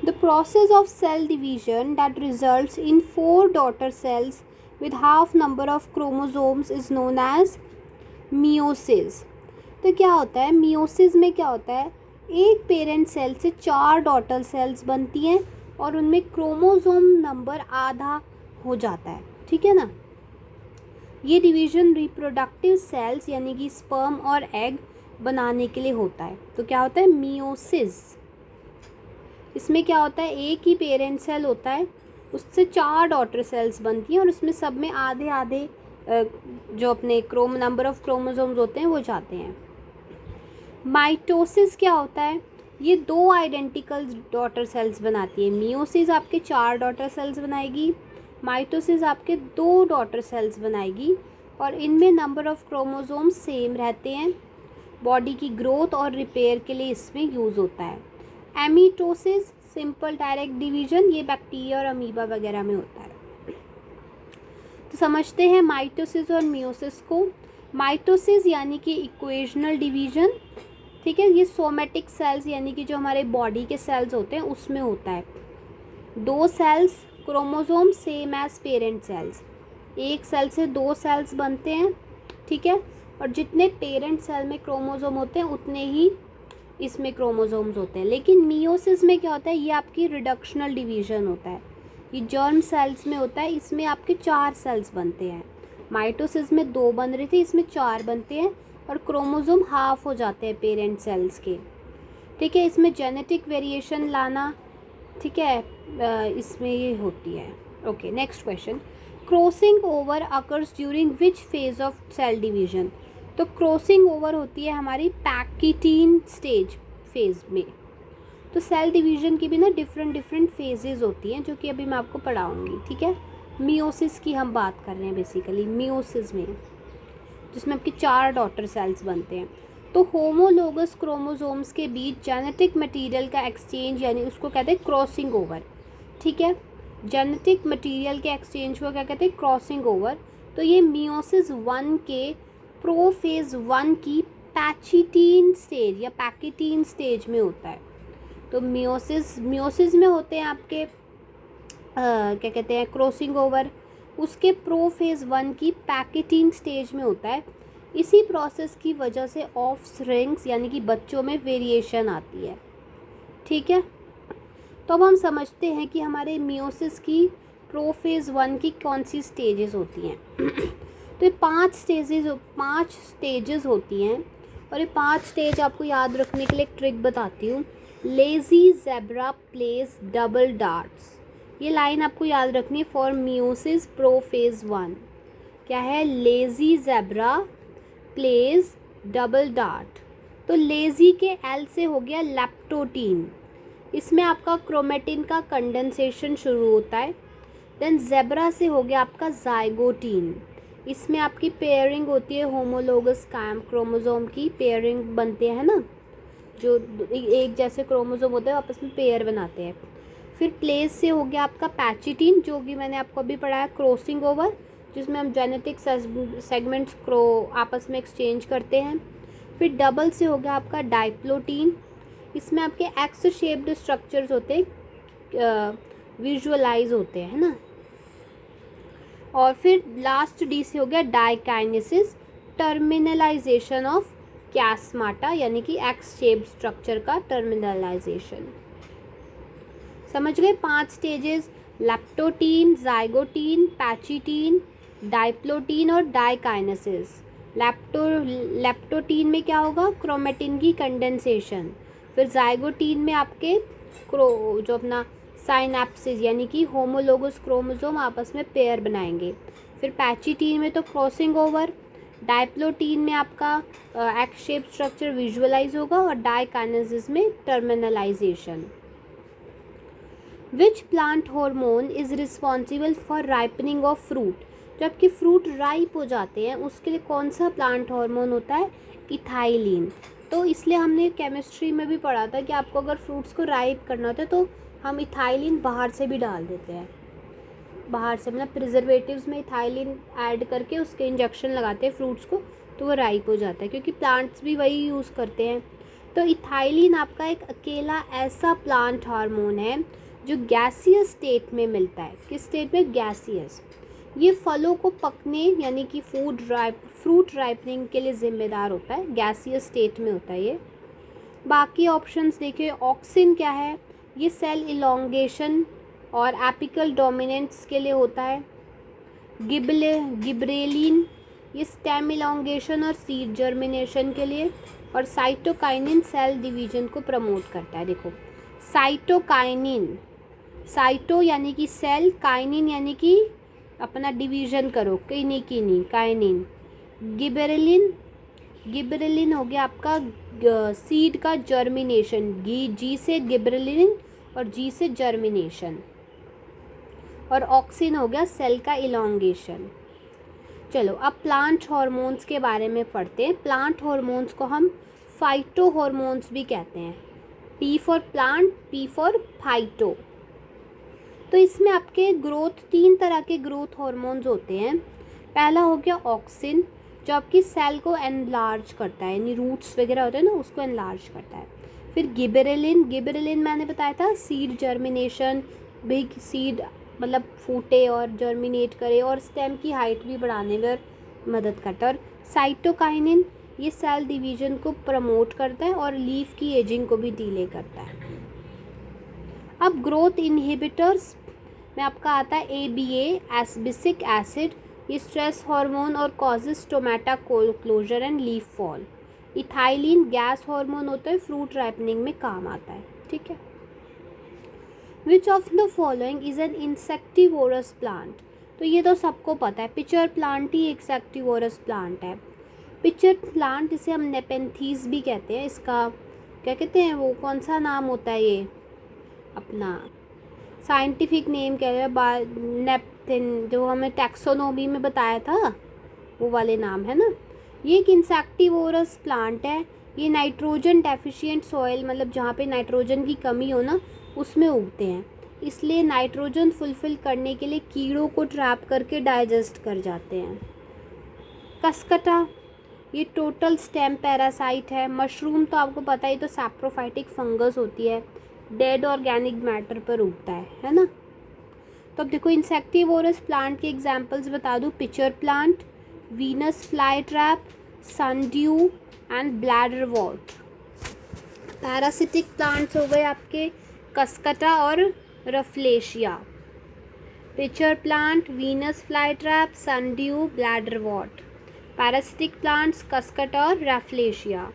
The process of cell division that results in 4 daughter cells with half number of chromosomes is known as meiosis. तो क्या होता है meiosis में, क्या होता है, एक पेरेंट सेल से 4 डॉटर सेल्स बनती हैं और उनमें क्रोमोसोम नंबर आधा हो जाता है, ठीक है ना। ये डिवीज़न रिप्रोडक्टिव सेल्स यानी कि स्पर्म और एग बनाने के लिए होता है। तो क्या होता है मियोसिस। इसमें क्या होता है, एक ही पेरेंट सेल होता है, उससे 4 डॉटर सेल्स बनती हैं और उसमें सब में आधे आधे जो अपने नंबर ऑफ क्रोमोसोम्स होते हैं वो जाते हैं। माइटोसिस क्या होता है, ये 2 आइडेंटिकल डॉटर सेल्स बनाती है। मियोसिस आपके 4 डॉटर सेल्स बनाएगी, माइटोसिस आपके 2 डॉटर सेल्स बनाएगी और इनमें नंबर ऑफ क्रोमोसोम्स सेम रहते हैं। बॉडी की ग्रोथ और रिपेयर के लिए इसमें यूज़ होता है। एमीटोसिस सिंपल डायरेक्ट डिवीजन, ये बैक्टीरिया और अमीबा वगैरह में होता है। तो समझते हैं माइटोसिस और मियोसिस को। माइटोसिस यानी कि इक्वेशनल डिवीजन, ठीक है, ये सोमेटिक सेल्स यानी कि जो हमारे बॉडी के सेल्स होते हैं उसमें होता है। 2 cells, chromosome same as parent cells, एक सेल से 2 सेल्स बनते हैं, ठीक है, और जितने पेरेंट सेल में क्रोमोसोम होते हैं उतने ही इसमें क्रोमोसोम्स होते हैं। लेकिन मियोसिस में क्या होता है, ये आपकी रिडक्शनल डिवीजन होता है, ये जर्म सेल्स में होता है, इसमें आपके 4 सेल्स बनते हैं। माइटोसिस में 2 बन रहे थे, इसमें 4 बनते हैं और क्रोमोसोम हाफ हो जाते हैं पेरेंट सेल्स के, ठीक है। इसमें जेनेटिक वेरिएशन लाना, ठीक है, इसमें ये होती है। Okay, next question, crossing over occurs during which phase of cell division. तो क्रॉसिंग ओवर होती है हमारी पैकिटीन स्टेज फेज में। तो सेल डिवीजन की भी ना डिफरेंट फेजेस होती हैं जो कि अभी मैं आपको पढ़ाऊंगी, ठीक है। मियोसिस की हम बात कर रहे हैं बेसिकली, मियोसिस में जिसमें आपकी 4 डॉटर सेल्स बनते हैं। तो होमोलोगस क्रोमोसोम्स के बीच जेनेटिक मटेरियल का एक्सचेंज यानी उसको कहते हैं क्रॉसिंग ओवर, ठीक है। जेनेटिक मटेरियल के एक्सचेंज को क्या कहते हैं, क्रॉसिंग ओवर। तो ये मियोसिस 1 के प्रोफेज 1 की पैचिटीन स्टेज या पैकिटीन स्टेज में होता है। तो मियोसिस में होते हैं आपके क्या कहते हैं क्रॉसिंग ओवर, उसके प्रोफेज 1 की पैकिटीन स्टेज में होता है। इसी प्रोसेस की वजह से ऑफस्प्रिंग्स यानी कि बच्चों में वेरिएशन आती है, ठीक है। तो अब हम समझते हैं कि हमारे मियोसिस की प्रोफेज 1 की कौन सी स्टेजेस होती हैं। तो ये 5 स्टेजेस होती हैं और ये 5 स्टेज आपको याद रखने के लिए एक ट्रिक बताती हूँ। Lazy zebra place double darts, ये लाइन आपको याद रखनी है फॉर मियोसिस प्रोफेज 1। क्या है, lazy zebra place double dart. तो लेजी के एल से हो गया लेप्टोटीन, इसमें आपका क्रोमेटिन का कंडेंसेशन शुरू होता है। देन ज़ेब्रा से हो गया आपका जाइगोटीन, इसमें आपकी पेयरिंग होती है, होमोलोगस क्रोमोसोम की पेयरिंग बनते हैं ना, जो एक जैसे क्रोमोसोम होते हैं आपस में पेयर बनाते हैं। फिर प्लेस से हो गया आपका पैचिटीन, जो कि मैंने आपको अभी पढ़ाया क्रॉसिंग ओवर, जिसमें हम जेनेटिक सेगमेंट्स आपस में एक्सचेंज करते हैं। फिर डबल से हो गया आपका डाइप्लोटीन, इसमें आपके एक्स शेप्ड स्ट्रक्चर्स होते हैं, विजुअलाइज होते हैं ना। और फिर लास्ट डी से हो गया डाइकाइनेसिस, टर्मिनलाइजेशन ऑफ कैस्माटा यानी कि एक्स शेप्ड स्ट्रक्चर का टर्मिनलाइजेशन। समझ गए 5 स्टेजेस, लेप्टोटीन, जाइगोटीन, पैचिटीन, डाइप्लोटीन और डाइकाइनेसिस। लेप्टोटीन में क्या होगा, क्रोमेटिन की कंडेंसेशन। फिर जाइगोटीन में आपके जो अपना साइनेप्सिस यानी कि होमोलोगस क्रोमोसोम आपस में पेयर बनाएंगे। फिर पैचिटीन में तो क्रॉसिंग ओवर, डाइप्लोटीन में आपका एक्स शेप स्ट्रक्चर विजुअलाइज होगा और डाइकाइनेसिस में terminalisation. Which plant hormone is responsible for ripening of fruit. जबकि फ्रूट राइप हो जाते हैं उसके लिए कौन सा प्लांट हार्मोन होता है, इथाइलिन। तो इसलिए हमने केमिस्ट्री में भी पढ़ा था कि आपको अगर फ्रूट्स को राइप करना होता है तो हम इथाइलिन बाहर से भी डाल देते हैं, बाहर से मतलब प्रिजर्वेटिव्स में इथाइलिन ऐड करके उसके इंजेक्शन लगाते हैं फ्रूट्स को, तो वो राइप हो जाता है, क्योंकि प्लांट्स भी वही यूज़ करते हैं। तो इथाइलिन आपका एक अकेला ऐसा प्लांट हार्मोन है जो गैसियस स्टेट में मिलता है। किस स्टेट में? गैसियस। ये फलों को पकने यानी कि फ्रूट राइपनिंग के लिए ज़िम्मेदार होता है, गैसियस स्टेट में होता है ये। बाकी ऑप्शंस देखिए, ऑक्सिन क्या है? ये सेल इलोंगेशन और एपिकल डोमिनेंस के लिए होता है। गिबरेलिन ये स्टेम इलोंगेशन और सीड जर्मिनेशन के लिए। और साइटोकाइनिन सेल डिवीजन को प्रमोट करता है। देखो साइटोकाइनिन, साइटो यानी कि सेल, काइनिन यानी कि अपना डिवीजन करो, किनी काइनिन। गिबरेलिन हो गया आपका सीड का जर्मिनेशन, जी से गिबरेलिन और जी से जर्मिनेशन। और ऑक्सिन हो गया सेल का इलोंगेशन। चलो अब प्लांट हार्मोन्स के बारे में पढ़ते हैं। प्लांट हार्मोन्स को हम फाइटो हार्मोन्स भी कहते हैं। P for plant, P for phyto. तो इसमें आपके तीन तरह के ग्रोथ हार्मोन्स होते हैं। पहला हो गया ऑक्सिन, जो आपकी सेल को एनलार्ज करता है, यानी रूट्स वगैरह होते हैं ना, उसको एनलार्ज करता है। फिर गिबरेलिन मैंने बताया था सीड जर्मिनेशन, बिग सीड मतलब फूटे और जर्मिनेट करे और स्टेम की हाइट भी बढ़ाने में मदद करता है। और साइटोकाइनिन ये सेल डिवीजन को प्रमोट करता है और लीफ की एजिंग को भी डिले करता है। अब ग्रोथ इनहिबिटर्स में आपका आता है ABA एस्बिसिक एसिड, ये स्ट्रेस हार्मोन और causes टोमेटा closer and leaf fall. Ethylene gas hormone होता है, फ्रूट राइपनिंग में काम आता है। ठीक है। विच of the following is an insectivorous plant? तो ये तो सबको पता है, पिचर प्लांट ही इंसेक्टिवोरस प्लांट है। पिचर प्लांट जिसे हम नेपेंथीज भी कहते हैं, इसका क्या कहते हैं, वो कौन सा नाम होता है, ये अपना साइंटिफिक नेम कह रहे हैं, नेपथिन, जो हमें टैक्सोनॉमी में बताया था वो वाले नाम है ना। ये एक इंसेक्टिवोरस प्लांट है। ये नाइट्रोजन डेफिशिएंट सॉइल, मतलब जहाँ पे नाइट्रोजन की कमी हो ना, उसमें उगते हैं। इसलिए नाइट्रोजन फुलफिल करने के लिए कीड़ों को ट्रैप करके डाइजेस्ट कर जाते हैं। कसकटा ये टोटल स्टेम पैरासाइट है। मशरूम तो आपको पता ही, तो सैप्रोफाइटिक फंगस होती है, डेड ऑर्गेनिक मैटर पर उगता है ना। तो अब देखो इंसेक्टिवोरस प्लांट के एग्जांपल्स बता दूँ, pitcher plant, Venus fly trap, sundew and bladderwort. Parasitic plants हो गए आपके कसकटा और rafflesia. Pitcher plant, Venus fly trap, sundew, bladderwort. Parasitic plants cuscuta और रफलेशिया।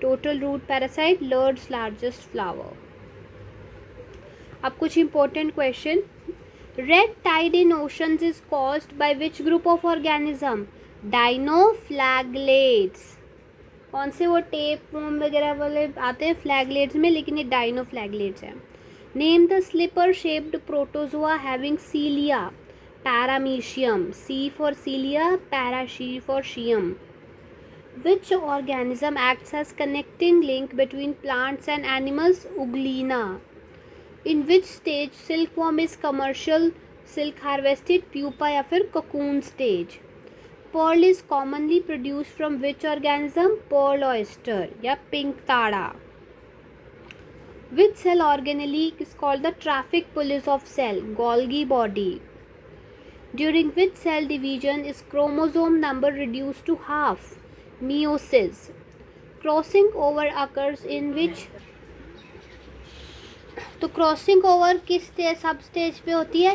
टोटल रूट पैरासाइट, लर्ड्स largest flower. अब कुछ important question. Red tide in oceans is caused by which group of organism? Dinoflagellates. कौन से वो tape वगैरह वाले आते हैं फ्लैगलेट्स में, लेकिन ये डाइनोफ्लैगलेट्स है। Name the slipper shaped protozoa having cilia, paramecium, C for cilia, पैराशी फॉर शियम। Which organism acts as connecting link between plants and animals? Euglena. In which stage silkworm is commercial silk harvested? Pupa या फिर cocoon stage. Pearl is commonly produce from which organism? Pearl oyster या pinctada. Which cell organelle is called the traffic police of cell? Golgi body. During which cell division is chromosome number reduce to half? meiosis. Crossing over occurs in which? तो crossing over किस sub stage पे होती है?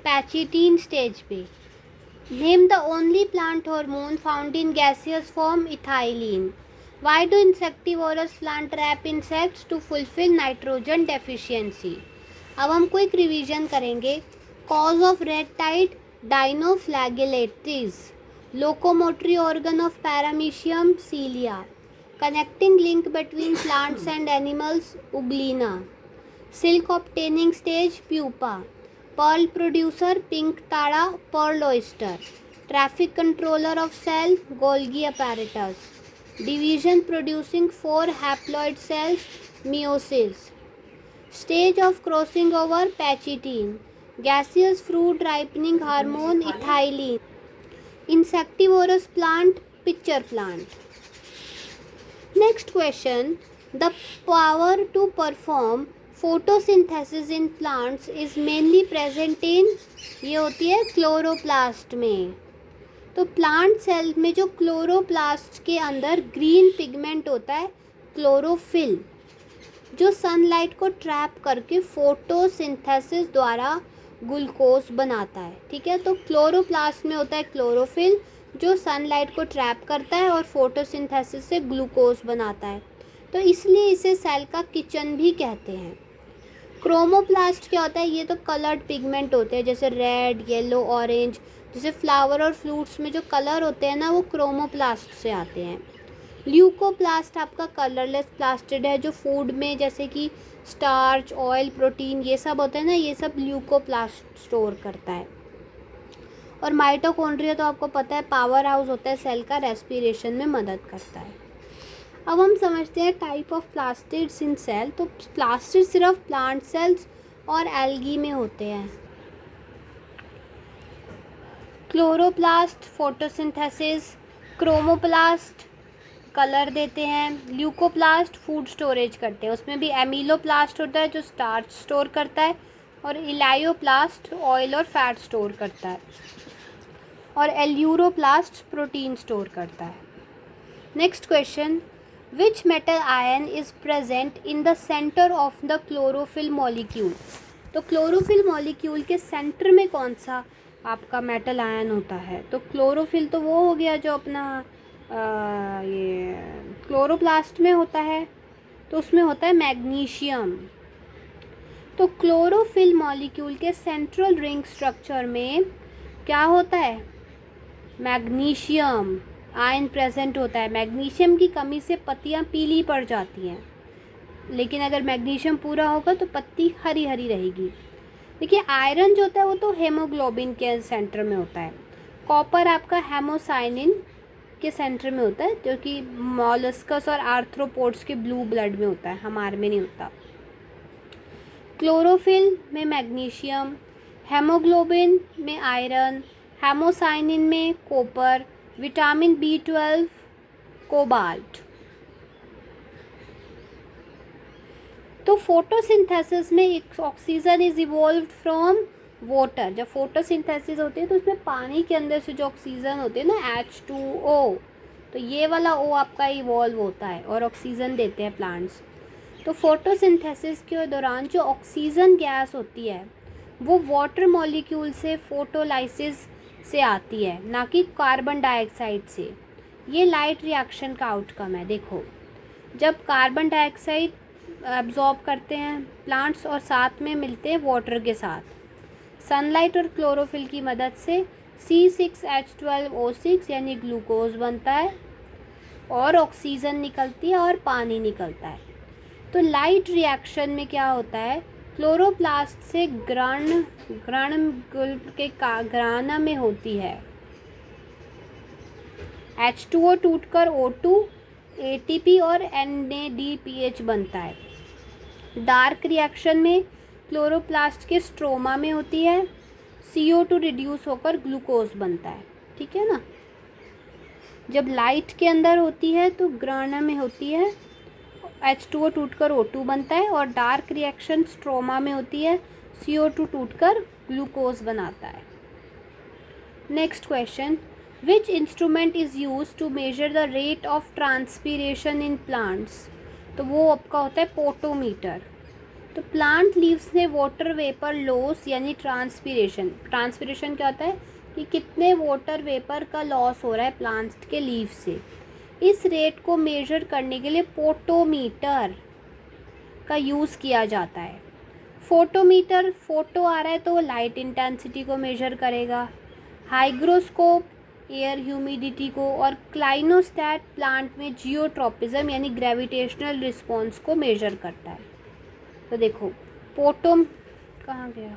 Pachytene stage पे। Name the only plant hormone found in gaseous form? Ethylene. Why do insectivorous plant trap insects? To fulfil nitrogen deficiency. अब हम quick revision करेंगे। Cause of red tide? Dinoflagellates. Locomotory organ of paramecium? Cilia. Connecting link between plants and animals? Euglena. Silk obtaining stage? Pupa. Perl producer? Pinctada, pearl oyster. Traffic controller of cell? Golgi apparatus. Division producing 4 haploid cells? meiosis. Stage of crossing over? Pachytene. Gaseous fruit ripening hormone? Ethylene. Insectivorous plant? Pitcher plant. Next question, the power to perform photosynthesis in plants is mainly present in, ये होती है chloroplast में। तो plant cell में जो chloroplast के अंदर green pigment होता है क्लोरोफिल, जो सनलाइट को ट्रैप करके फोटोसिंथेसिस द्वारा ग्लूकोज बनाता है। ठीक है, तो क्लोरोप्लास्ट में होता है क्लोरोफिल जो सनलाइट को ट्रैप करता है और फोटोसिंथेसिस से ग्लूकोज बनाता है। तो इसलिए इसे सेल का किचन भी कहते हैं। क्रोमोप्लास्ट क्या होता है? ये तो कलर्ड पिगमेंट होते हैं, जैसे रेड, येलो, ऑरेंज, जैसे फ्लावर और फ्रूट्स में जो कलर होते हैं ना, वो क्रोमोप्लास्ट से आते हैं। ल्यूकोप्लास्ट आपका कलरलेस प्लास्टिड है, जो फूड में जैसे कि स्टार्च, ऑयल, प्रोटीन ये सब होते हैं ना, ये सब ल्यूकोप्लास्ट स्टोर करता है। और माइटोकॉन्ड्रिया तो आपको पता है पावर हाउस होता है सेल का, रेस्पिरेशन में मदद करता है। अब हम समझते हैं type of plastids in cell. तो प्लास्टिड सिर्फ प्लांट सेल्स और एल्गी में होते हैं। क्लोरोप्लास्ट फोटोसिंथेसिस, क्रोमोप्लास्ट कलर देते हैं, ल्यूकोप्लास्ट फूड स्टोरेज करते हैं, उसमें भी एमिलोप्लास्ट होता है जो स्टार्च स्टोर करता है, और इलायोप्लास्ट ऑयल और फैट स्टोर करता है, और एल्यूरोप्लास्ट प्रोटीन स्टोर करता है। Next question, which metal ion is present in the centre of the chlorophyll molecule? तो क्लोरोफिल मॉलिक्यूल के सेंटर में कौन सा आपका मेटल आयन होता है? तो क्लोरोफिल तो वो हो गया जो अपना ये क्लोरोप्लास्ट में होता है, तो उसमें होता है मैग्नीशियम। तो क्लोरोफिल मॉलिक्यूल के सेंट्रल रिंग स्ट्रक्चर में क्या होता है? मैग्नीशियम आयन प्रेजेंट होता है। मैग्नीशियम की कमी से पत्तियां पीली पड़ जाती हैं, लेकिन अगर मैग्नीशियम पूरा होगा तो पत्ती हरी हरी रहेगी। देखिए, आयरन जो होता है वो तो हेमोग्लोबिन के सेंटर में होता है। कॉपर आपका हेमोसाइनिन के सेंटर में होता है, जो कि मॉलस्कस और आर्थ्रोपोड्स के ब्लू ब्लड में होता है, हमारे में नहीं होता। क्लोरोफिल में मैग्नीशियम, हेमोग्लोबिन में आयरन, हेमोसाइनिन में कॉपर, विटामिन B12 कोबाल्ट। तो फोटोसिंथेसिस में एक oxygen is evolved from water. जब फोटोसिंथेसिस होती है तो उसमें पानी के अंदर से जो ऑक्सीजन होती है ना H2O, तो ये वाला O आपका इवॉल्व होता है और ऑक्सीजन देते हैं प्लांट्स। तो फोटोसिंथेसिस के दौरान जो ऑक्सीजन गैस होती है वो वाटर मॉलिक्यूल से फोटोलाइसिस से आती है, ना कि कार्बन डाइऑक्साइड से। ये लाइट रिएक्शन का आउटकम है। देखो, जब कार्बन डाइऑक्साइड एब्जॉर्ब करते हैं प्लांट्स और साथ में मिलते हैं वाटर के साथ, सनलाइट और क्लोरोफिल की मदद से C6H12O6 यानी ग्लूकोज बनता है और ऑक्सीजन निकलती है और पानी निकलता है। तो लाइट रिएक्शन में क्या होता है? क्लोरोप्लास्ट से ग्राण के ग्राना में होती है, H2O टूटकर O2, ATP और NADPH बनता है। डार्क रिएक्शन में क्लोरोप्लास्ट के स्ट्रोमा में होती है, CO2 रिड्यूस होकर ग्लूकोज बनता है। ठीक है ना। जब लाइट के अंदर होती है तो ग्राना में होती है, H2O टूटकर O2 बनता है, और डार्क रिएक्शन स्ट्रोमा में होती है, CO2 टूटकर ग्लूकोज बनाता है। Next question, which instrument is use to measure the rate of transpiration in plants? तो वो आपका होता है पोटोमीटर। तो प्लांट लीव्स में वाटर वेपर लॉस यानी ट्रांसपीरेशन क्या होता है कि कितने वाटर वेपर का लॉस हो रहा है प्लांट्स के लीव से, इस रेट को मेजर करने के लिए पोटोमीटर का यूज़ किया जाता है। फोटोमीटर, फोटो आ रहा है तो लाइट इंटेंसिटी को मेजर करेगा, हाइग्रोस्कोप एयर ह्यूमिडिटी को, और क्लाइनोस्टैट प्लांट में जियोट्रॉपिज्म यानी ग्रेविटेशनल रिस्पॉन्स को मेजर करता है। तो देखो, कहाँ गया?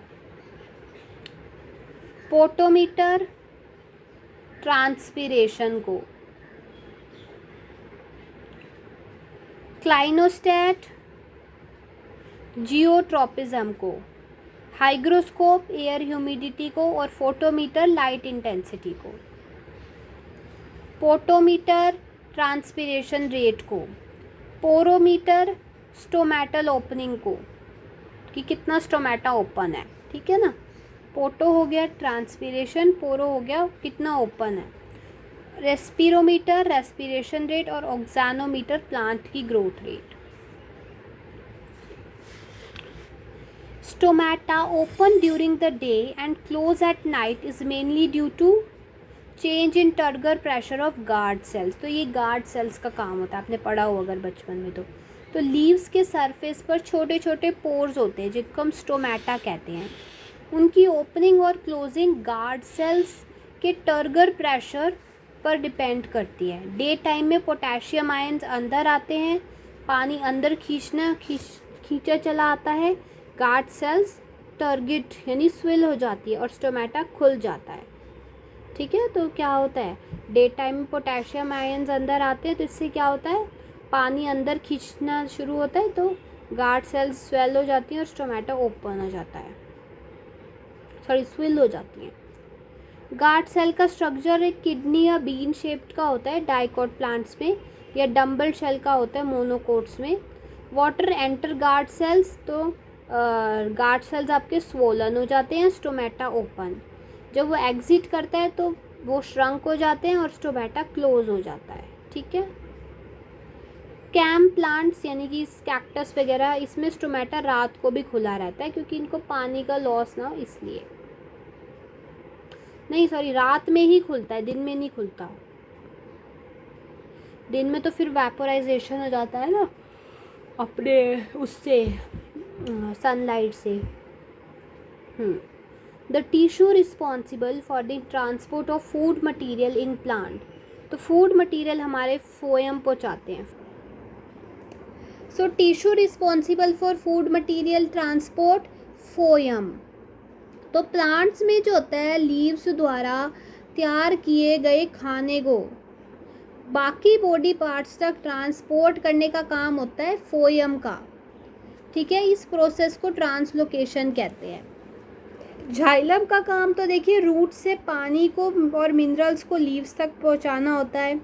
पोटोमीटर ट्रांसपीरेशन को, क्लाइनोस्टैट जियोट्रॉपिज्म को, हाइग्रोस्कोप एयर ह्यूमिडिटी को, और फोटोमीटर लाइट इंटेंसिटी को। पोटोमीटर ट्रांसपीरेशन रेट को, पोरोमीटर स्टोमेटल ओपनिंग को, कि कितना स्टोमेटा ओपन है, ठीक है ना। पोटो हो गया ट्रांसपीरेशन, पोरो हो गया कितना ओपन है। रेस्पिरोमीटर रेस्पिरेशन रेट, और ऑक्सानोमीटर प्लांट की growth rate. Stomata open during the day and close at night is mainly due to change in turgor pressure of guard cells। तो ये guard cells का काम होता है, आपने पढ़ा हो अगर बचपन में तो लीव्स के सरफेस पर छोटे छोटे पोर्स होते हैं जिनको हम स्टोमेटा कहते हैं। उनकी ओपनिंग और क्लोजिंग गार्ड सेल्स के टर्गर प्रेशर पर डिपेंड करती है। डे टाइम में पोटेशियम आयंस अंदर आते हैं, पानी अंदर खींचा चला आता है, गार्ड सेल्स टर्गिट यानी स्विल हो जाती है और स्टोमेटा खुल जाता है, ठीक है। तो क्या होता है, डे टाइम में पोटेशियम आयंस अंदर आते हैं तो इससे क्या होता है, पानी अंदर खींचना शुरू होता है तो गार्ड सेल्स स्वेल हो जाती हैं और स्टोमेटा ओपन हो जाता है, स्विल हो जाती हैं। गार्ड सेल का स्ट्रक्चर एक किडनी या बीन शेप्ड का होता है डाइकोट प्लांट्स में, या डम्बल शेल का होता है मोनोकोट्स में। वाटर एंटर गार्ड सेल्स, तो गार्ड सेल्स आपके स्वोलन हो जाते हैं, स्टोमेटा ओपन। जब वो एग्जिट करता है तो वो श्रंक हो जाते हैं और स्टोमेटा क्लोज हो जाता है, ठीक है। कैम प्लांट्स यानी कि कैक्टस वगैरह, इसमें स्टोमेटा रात को भी खुला रहता है क्योंकि इनको पानी का लॉस ना हो इसलिए। नहीं सॉरी, रात में ही खुलता है, दिन में नहीं खुलता। दिन में तो फिर वेपोराइजेशन हो जाता है ना अपने उससे, सनलाइट से। The tissue responsible for the transport of food material in plant, तो फूड मटेरियल हमारे फोयम पहुँचाते हैं। So tissue responsible for food material transport phloem. तो प्लांट्स में जो होता है लीव्स द्वारा तैयार किए गए खाने को बाकी बॉडी पार्ट्स तक ट्रांसपोर्ट करने का काम होता है फोयम का, ठीक है। इस प्रोसेस को ट्रांसलोकेशन कहते हैं। जाइलम का काम तो देखिए रूट से पानी को और मिनरल्स को लीव्स तक पहुंचाना होता है।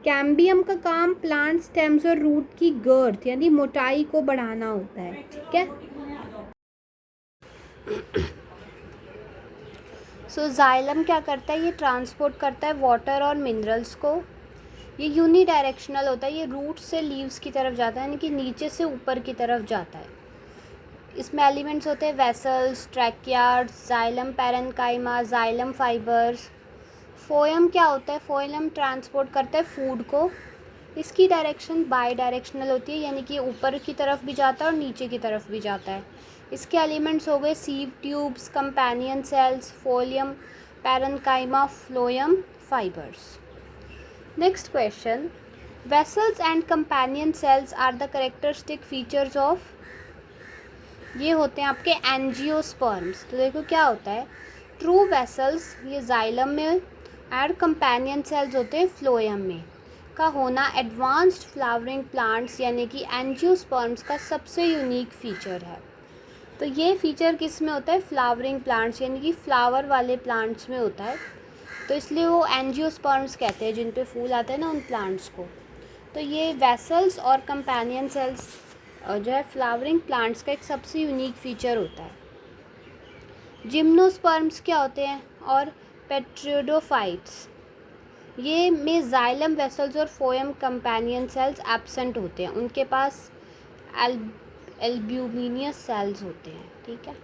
कैम्बियम का काम प्लांट स्टेम्स और रूट की गर्थ यानी मोटाई को बढ़ाना होता है, ठीक है। सो जाइलम क्या करता है, ये ट्रांसपोर्ट करता है वाटर और मिनरल्स को। ये यूनिडायरेक्शनल होता है, ये रूट से लीव्स की तरफ जाता है यानी कि नीचे से ऊपर की तरफ जाता है। इसमें एलिमेंट्स होते हैं vessels, tracheids, xylem parenchyma, xylem fibres. Phloem क्या होता है, फोयम ट्रांसपोर्ट करता है फूड को। इसकी डायरेक्शन बाई डायरेक्शनल होती है यानी कि ऊपर की तरफ भी जाता है और नीचे की तरफ भी जाता है। इसके एलिमेंट्स हो गए sieve tubes, companion cells, phloem, parenchyma, phloem, fibres. Next question, vessels and companion cells are the characteristic features of, ये होते हैं आपके एंजियोस्पर्म्स। तो देखो क्या होता है, ट्रू वेसल्स ये जाइलम में और कंपेनियन सेल्स होते हैं फ्लोयम में का होना एडवांस्ड फ्लावरिंग प्लांट्स यानी कि एंजियोस्पर्म्स का सबसे यूनिक फीचर है। तो ये फीचर किस में होता है, फ्लावरिंग प्लांट्स यानी कि फ्लावर वाले प्लांट्स में होता है, तो इसलिए वो एंजियोस्पर्म्स कहते हैं जिन पे फूल आते हैं ना उन प्लांट्स को। तो ये वेसल्स और कंपेनियन सेल्स जो है फ्लावरिंग प्लांट्स का एक सबसे यूनिक फीचर होता है। जिम्नोस्पर्म्स क्या होते हैं और पेट्रिडोफाइट्स, ये में जाइलम वेसल्स और फोयम कंपेनियन सेल्स एब्सेंट होते हैं, उनके पास एल्ब्यूमिनियस सेल्स होते हैं, ठीक है।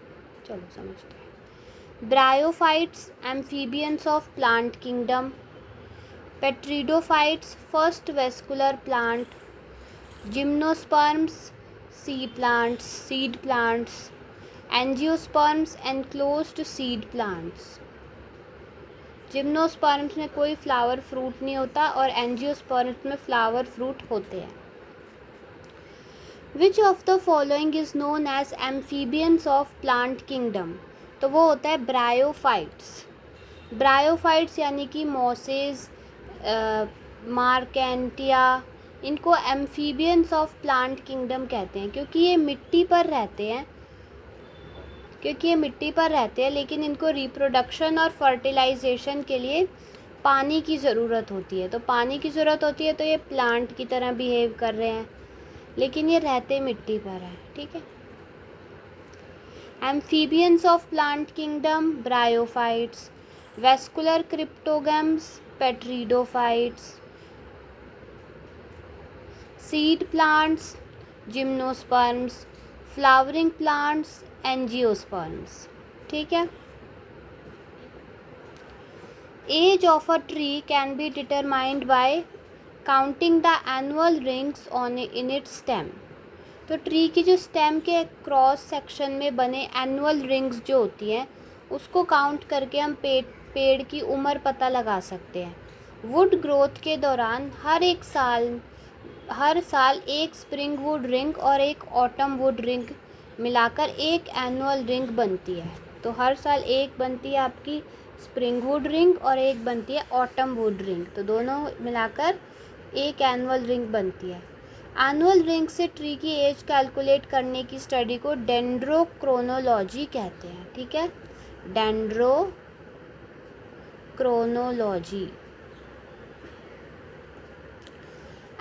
चलो समझते हैं। Bryophytes amphibians of plant kingdom, pteridophytes first vascular plant, gymnosperms seed plants seed plants, angiosperms enclosed seed plants. Gymnosperms में कोई फ्लावर फ्रूट नहीं होता और एंजियोस्पर्म्स में फ्लावर फ्रूट होते हैं। Which of the following is known as amphibians of plant kingdom, तो वो होता है ब्रायोफाइट्स। ब्रायोफाइट्स यानी कि मॉसेस, मार्केंटिया, इनको एम्फीबियंस ऑफ प्लांट किंगडम कहते हैं क्योंकि ये मिट्टी पर रहते हैं लेकिन इनको रिप्रोडक्शन और फर्टिलाइजेशन के लिए पानी की ज़रूरत होती है। तो पानी की ज़रूरत होती है तो ये प्लांट की तरह बिहेव कर रहे हैं। लेकिन ये रहते मिट्टी पर है, ठीक है। Amphibians of plant kingdom, bryophytes, vascular cryptogams, pteridophytes, seed plants, gymnosperms, flowering plants, angiosperms, ठीक है। Age of a tree can be determined by counting the annual rings on in its stem. तो ट्री की जो stem के cross section में बने annual rings जो होती हैं उसको काउंट करके हम पेड़ की उम्र पता लगा सकते हैं। वुड ग्रोथ के दौरान हर साल एक स्प्रिंग वुड रिंग और एक ऑटम वुड रिंग मिलाकर एक एनुअल रिंग बनती है। तो हर साल एक बनती है आपकी स्प्रिंग वुड रिंग और एक बनती है ऑटम वुड रिंग, तो दोनों मिलाकर एक एनुअल रिंग बनती है। एनुअल रिंग से ट्री की एज कैलकुलेट करने की स्टडी को डेंड्रोक्रोनोलॉजी कहते हैं, ठीक है। डेंड्रोक्रोनोलॉजी।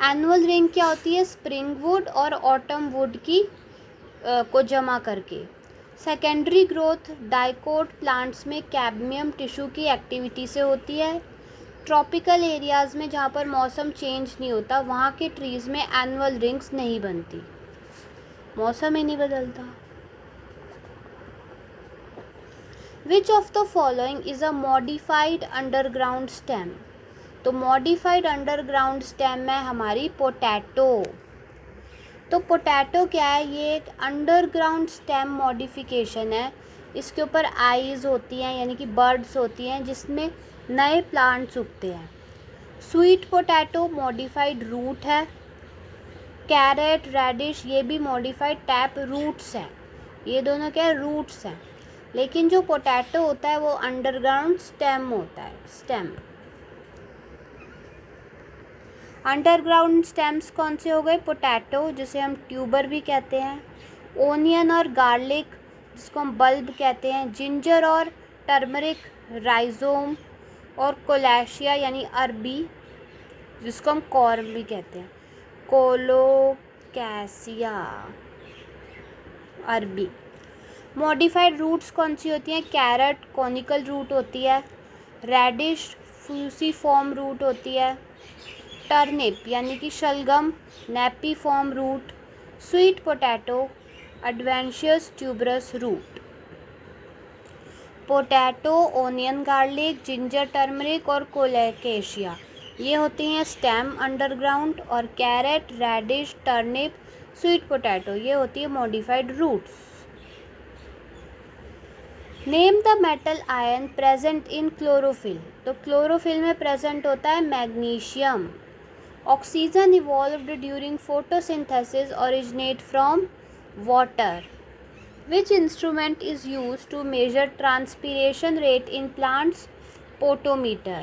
एनुअल रिंग क्या होती है? स्प्रिंग वुड और ऑटम वुड की को जमा करके। सेकेंडरी ग्रोथ डाइकोट प्लांट्स में कैडमियम टिश्यू की एक्टिविटी से होती है। ट्रॉपिकल एरियाज़ में जहाँ पर मौसम चेंज नहीं होता वहाँ के ट्रीज़ में एनुअल रिंग्स नहीं बनती, मौसम ही नहीं बदलता। विच of the following is a modified underground stem? तो मॉडिफाइड अंडरग्राउंड स्टेम में हमारी पोटैटो। तो पोटैटो क्या है? ये एक अंडरग्राउंड स्टेम मॉडिफिकेशन है। इसके ऊपर आईज होती हैं यानी कि बर्ड्स होती हैं जिसमें नए प्लांट्स उगते हैं। स्वीट पोटैटो मॉडिफाइड रूट है। कैरेट, रेडिश ये भी मॉडिफाइड टैप रूट्स हैं। ये दोनों क्या है? रूट्स हैं। लेकिन जो पोटैटो होता है वो अंडरग्राउंड स्टेम होता है, स्टेम। अंडरग्राउंड स्टेम्स कौन से हो गए? पोटैटो जिसे हम ट्यूबर भी कहते हैं, ओनियन और गार्लिक जिसको हम बल्ब कहते हैं, जिंजर और टर्मरिक राइजोम, और कोलेशिया यानी अरबी जिसको हम कॉर्म भी कहते हैं, कोलोकैसिया अरबी। मॉडिफाइड रूट्स कौन सी होती हैं? कैरेट कॉनिकल रूट होती है, रेडिश फ्यूसीफॉर्म रूट होती है, टर्निप यानी कि शलगम napiform root, sweet potato adventitious tuberous root. Potato, onion, garlic, ginger, turmeric और कोलोकेशिया ये होती हैं स्टेम अंडरग्राउंड, और carrot, radish, turnip, sweet potato ये होती है modified roots. Name the metal ion present in chlorophyll. तो क्लोरोफिल में प्रेजेंट होता है magnesium. Oxygen evolved during photosynthesis originate from water. Which instrument is used to measure transpiration rate in plants? Potometer.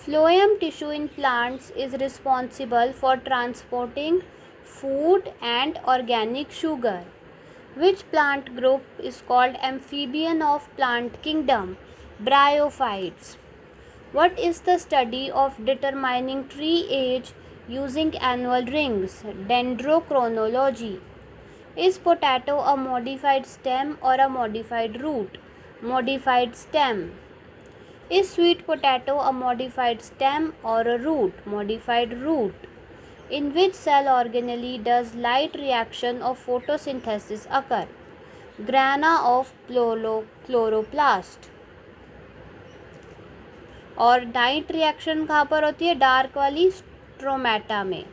Phloem tissue in plants is responsible for transporting food and organic sugar. Which plant group is called amphibian of plant kingdom? Bryophytes. What is the study of determining tree age using annual rings? Dendrochronology. Is potato a modified stem or a modified root? Modified stem. Is sweet potato a modified stem or a root? Modified root. In which cell organelle does light reaction of photosynthesis occur? Grana of chloroplast. और night reaction कहाँ पर होती है? Dark वाली stromata में,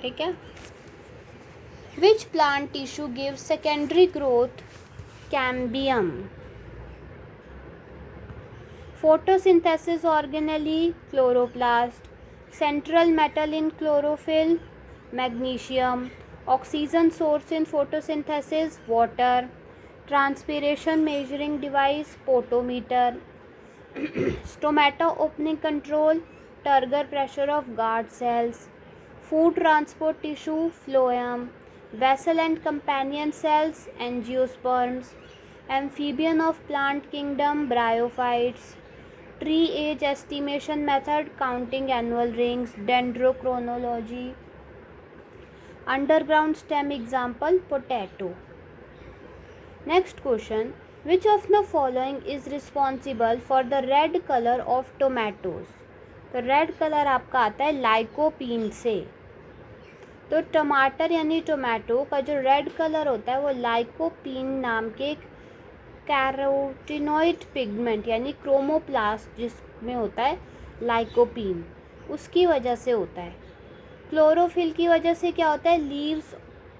ठीक है। Which plant tissue gives secondary growth? Cambium. Photosynthesis organelle, chloroplast. Central metal in chlorophyll, magnesium. Oxygen source in photosynthesis, water. Transpiration measuring device, potometer. Stomata opening control, turgor pressure of guard cells. Food transport tissue, phloem. Vessel and companion cells, angiosperms. Amphibian of plant kingdom, bryophytes. Tree age estimation method, counting annual rings, dendrochronology. Underground stem example potato. Next question, which of the following is responsible for the red color of tomatoes? तो red colour आपका आता है lycopene से। तो टमाटर यानी tomato का जो रेड कलर होता है वो लाइकोपीन नाम के एक कैरोटिनॉइड पिगमेंट यानी क्रोमोप्लास्ट जिसमें होता है लाइकोपीन, उसकी वजह से होता है। क्लोरोफिल की वजह से क्या होता है, लीव्स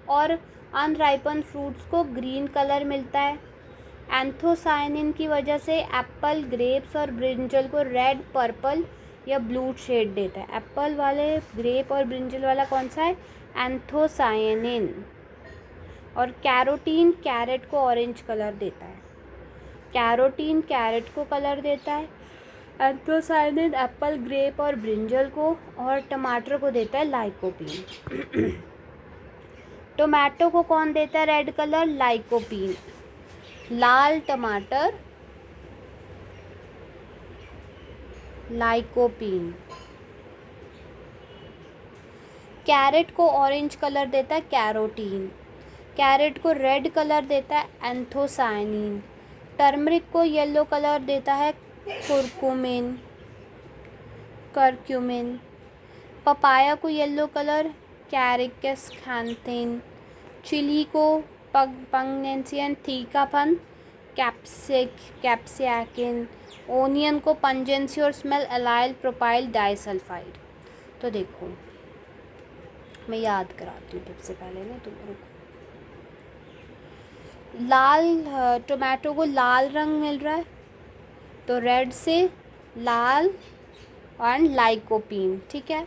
और अनराइपन फ्रूट्स को ग्रीन कलर मिलता है। एंथोसायनिन की वजह से एप्पल, ग्रेप्स और ब्रिंजल को रेड, पर्पल या ब्लू शेड देता है। एप्पल वाले, ग्रेप और ब्रिंजल वाला कौन सा है, एंथोसायनिन। और कैरोटीन कैरेट को ऑरेंज कलर देता है। कैरोटीन कैरेट को कलर देता है, एंथोसायनिन एप्पल, ग्रेप और ब्रिंजल को, और टमाटर को देता है लाइकोपीन। टोमेटो को कौन देता है रेड कलर, लाइकोपीन। लाल टमाटर लाइकोपीन। कैरेट को ऑरेंज कलर देता है कैरोटीन। कैरेट को रेड कलर देता है एंथोसायनिन। टर्मरिक को येलो कलर देता है करक्यूमिन। पपाया को yellow colour caricaxanthin. Chilli को पंगनेंसियन तीखापन कैप्सियाकिन। ओनियन को पंजेंसी और स्मेल एलाइल प्रोपाइल डाइसल्फाइड। तो देखो मैं याद कराती हूँ सबसे पहले ना तुम्हारे को। लाल टोमेटो को लाल रंग मिल रहा है तो रेड से लाल एंड लाइकोपीन, ठीक है।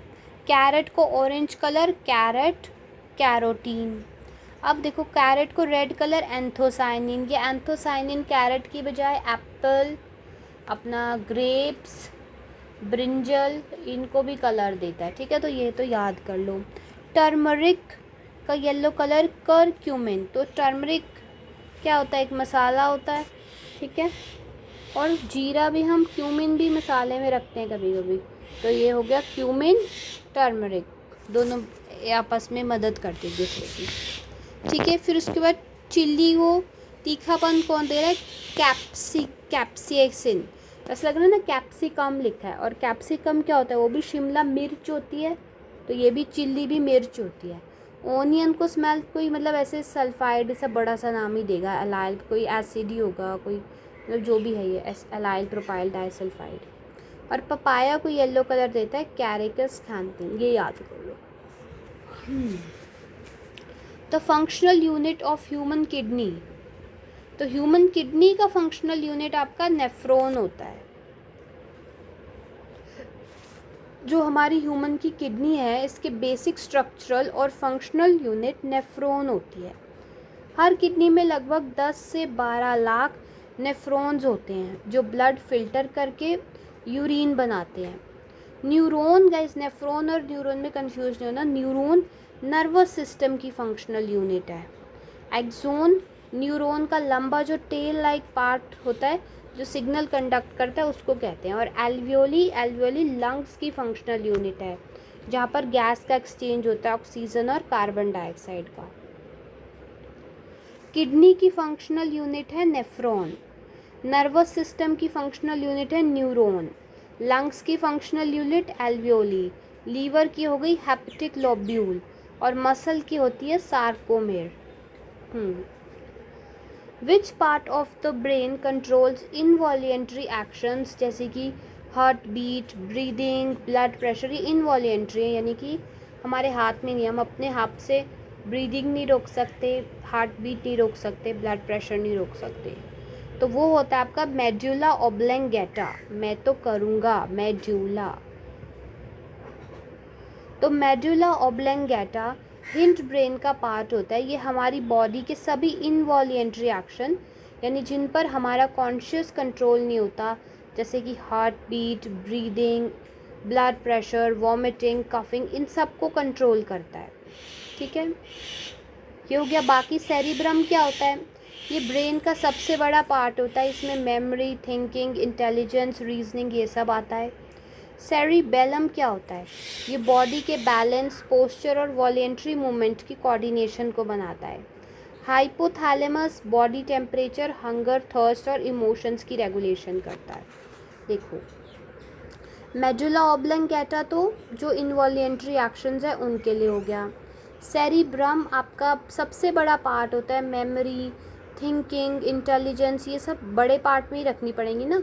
कैरेट को ऑरेंज कलर कैरोटीन। अब देखो कैरेट को रेड कलर एंथोसायनिन। ये एंथोसायनिन कैरेट की बजाय एप्पल, अपना ग्रेप्स, ब्रिंजल इनको भी कलर देता है, ठीक है। तो ये तो याद कर लो। टर्मरिक का येलो कलर करक्यूमिन। तो टर्मरिक क्या होता है, एक मसाला होता है, ठीक है। और जीरा भी हम क्यूमिन भी मसाले में रखते हैं कभी कभी। तो ये हो गया क्यूमिन, टर्मरिक, दोनों आपस में मदद करते हैं दूसरे की, ठीक है। फिर उसके बाद चिल्ली को तीखापन कौन दे रहा है, कैप्सिएसिन। ऐसा लग रहा है ना कैप्सिकम लिखा है, और कैप्सिकम क्या होता है, वो भी शिमला मिर्च होती है। तो ये भी चिल्ली भी मिर्च होती है। ओनियन को स्मेल कोई मतलब ऐसे सल्फाइड सा बड़ा सा नाम ही देगा, एलाइल कोई एसिड ही होगा, कोई मतलब जो भी है ये एलाइल प्रोपाइल डाइसल्फाइड। और पपाया को येलो कलर देता है कैरिकस खैंथिन, ये याद कर लो। तो functional unit of human kidney, तो ह्यूमन किडनी का फंक्शनल यूनिट आपका नेफ्रॉन होता है। जो हमारी ह्यूमन की किडनी है इसके बेसिक स्ट्रक्चरल और फंक्शनल यूनिट नेफ्रॉन होती है। हर किडनी में लगभग 10 से 12 लाख नेफ्रॉन्स होते हैं जो ब्लड फिल्टर करके यूरिन बनाते हैं। न्यूरॉन, गाइस नेफ्रॉन और न्यूरॉन में कंफ्यूज नहीं होना, न्यूरॉन नर्वस सिस्टम की फंक्शनल यूनिट है। एक्सोन न्यूरॉन का लंबा जो टेल लाइक पार्ट होता है जो सिग्नल कंडक्ट करता है उसको कहते हैं। और एल्वियोली लंग्स की फंक्शनल यूनिट है जहाँ पर गैस का एक्सचेंज होता है, ऑक्सीजन और कार्बन डाइऑक्साइड का। किडनी की फंक्शनल यूनिट है नेफ्रॉन। नर्वस सिस्टम की फंक्शनल यूनिट है न्यूरॉन। लंग्स की फंक्शनल यूनिट एल्वियोली। लीवर की हो गई हेपेटिक लोब्यूल, और मसल की होती है sarcomere. Which part of the brain controls involuntary actions, जैसे कि heart beat, breathing, blood pressure, ये इनवॉल्यूंटरी है, यानी कि हमारे हाथ में नहीं, हम अपने हाथ से ब्रीदिंग नहीं रोक सकते, हार्ट बीट नहीं रोक सकते, ब्लड प्रेशर नहीं रोक सकते। तो वो होता है आपका मेडुला ऑब्लंगेटा। मैं तो करूँगा मेडुला। तो मेडुला ऑब्लंगेटा हिंट ब्रेन का पार्ट होता है। ये हमारी बॉडी के सभी इनवॉल्यूंटरी एक्शन, यानी जिन पर हमारा कॉन्शियस कंट्रोल नहीं होता, जैसे कि heart beat, breathing, blood pressure, vomiting, coughing, इन सब को कंट्रोल करता है, ठीक है। ये हो गया। बाकी सेरिब्रम क्या होता है, ये ब्रेन का सबसे बड़ा पार्ट होता है। इसमें मेमोरी, थिंकिंग, इंटेलिजेंस, रीजनिंग ये सब आता है। सेरिबेलम क्या होता है? ये बॉडी के बैलेंस, पोस्चर और वॉलेंट्री मूवमेंट की कोऑर्डिनेशन को बनाता है। Hypothalamus body temperature, hunger, thirst और इमोशंस की रेगुलेशन करता है। देखो, मेडुला ऑब्लंगेटा तो जो इनवॉलेंट्री एक्शंस है उनके लिए हो गया। सेरिब्रम आपका सबसे बड़ा पार्ट होता है, मेमोरी, थिंकिंग, इंटेलिजेंस, ये सब बड़े पार्ट में ही रखनी पड़ेंगी ना,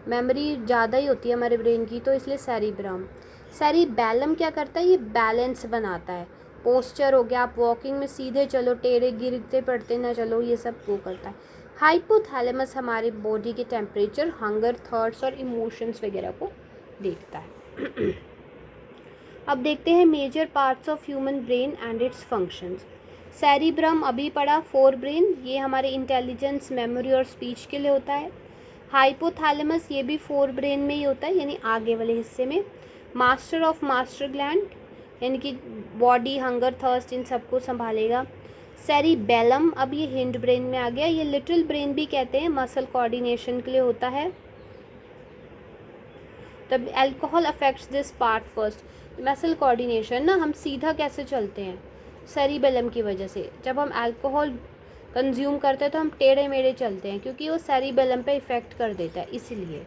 मेमोरी ज़्यादा ही होती है हमारे ब्रेन की, तो इसलिए सेरिब्रम। सेरिबेलम क्या करता है? ये बैलेंस बनाता है। पोस्चर हो गया, आप वॉकिंग में सीधे चलो, टेढ़े गिरते पड़ते ना चलो, ये सब वो करता है। हाइपोथैलेमस हमारे बॉडी के टेम्परेचर, हंगर, थर्स्ट और इमोशंस वगैरह को देखता है। अब देखते हैं major parts of human brain and its functions. Cerebrum अभी पढ़ा, फोर ब्रेन, ये हमारे इंटेलिजेंस, मेमोरी और स्पीच के लिए होता है। हाइपोथैलेमस ये भी फोर ब्रेन में ही होता है, यानी आगे वाले हिस्से में। मास्टर ऑफ मास्टर ग्लैंड, यानी कि बॉडी, हंगर, थर्स्ट, इन सबको संभालेगा। सेरिबेलम अब ये हिंड ब्रेन में आ गया, ये लिटिल ब्रेन भी कहते हैं, मसल कोऑर्डिनेशन के लिए होता है। तब alcohol affects this part first. Muscle coordination ना, हम सीधा कैसे चलते हैं? सेरिबेलम की वजह से। जब हम अल्कोहल कंज्यूम करते हैं तो हम टेढ़े मेढ़े चलते हैं, क्योंकि वो सेरिबेलम पे इफ़ेक्ट कर देता है, इसीलिए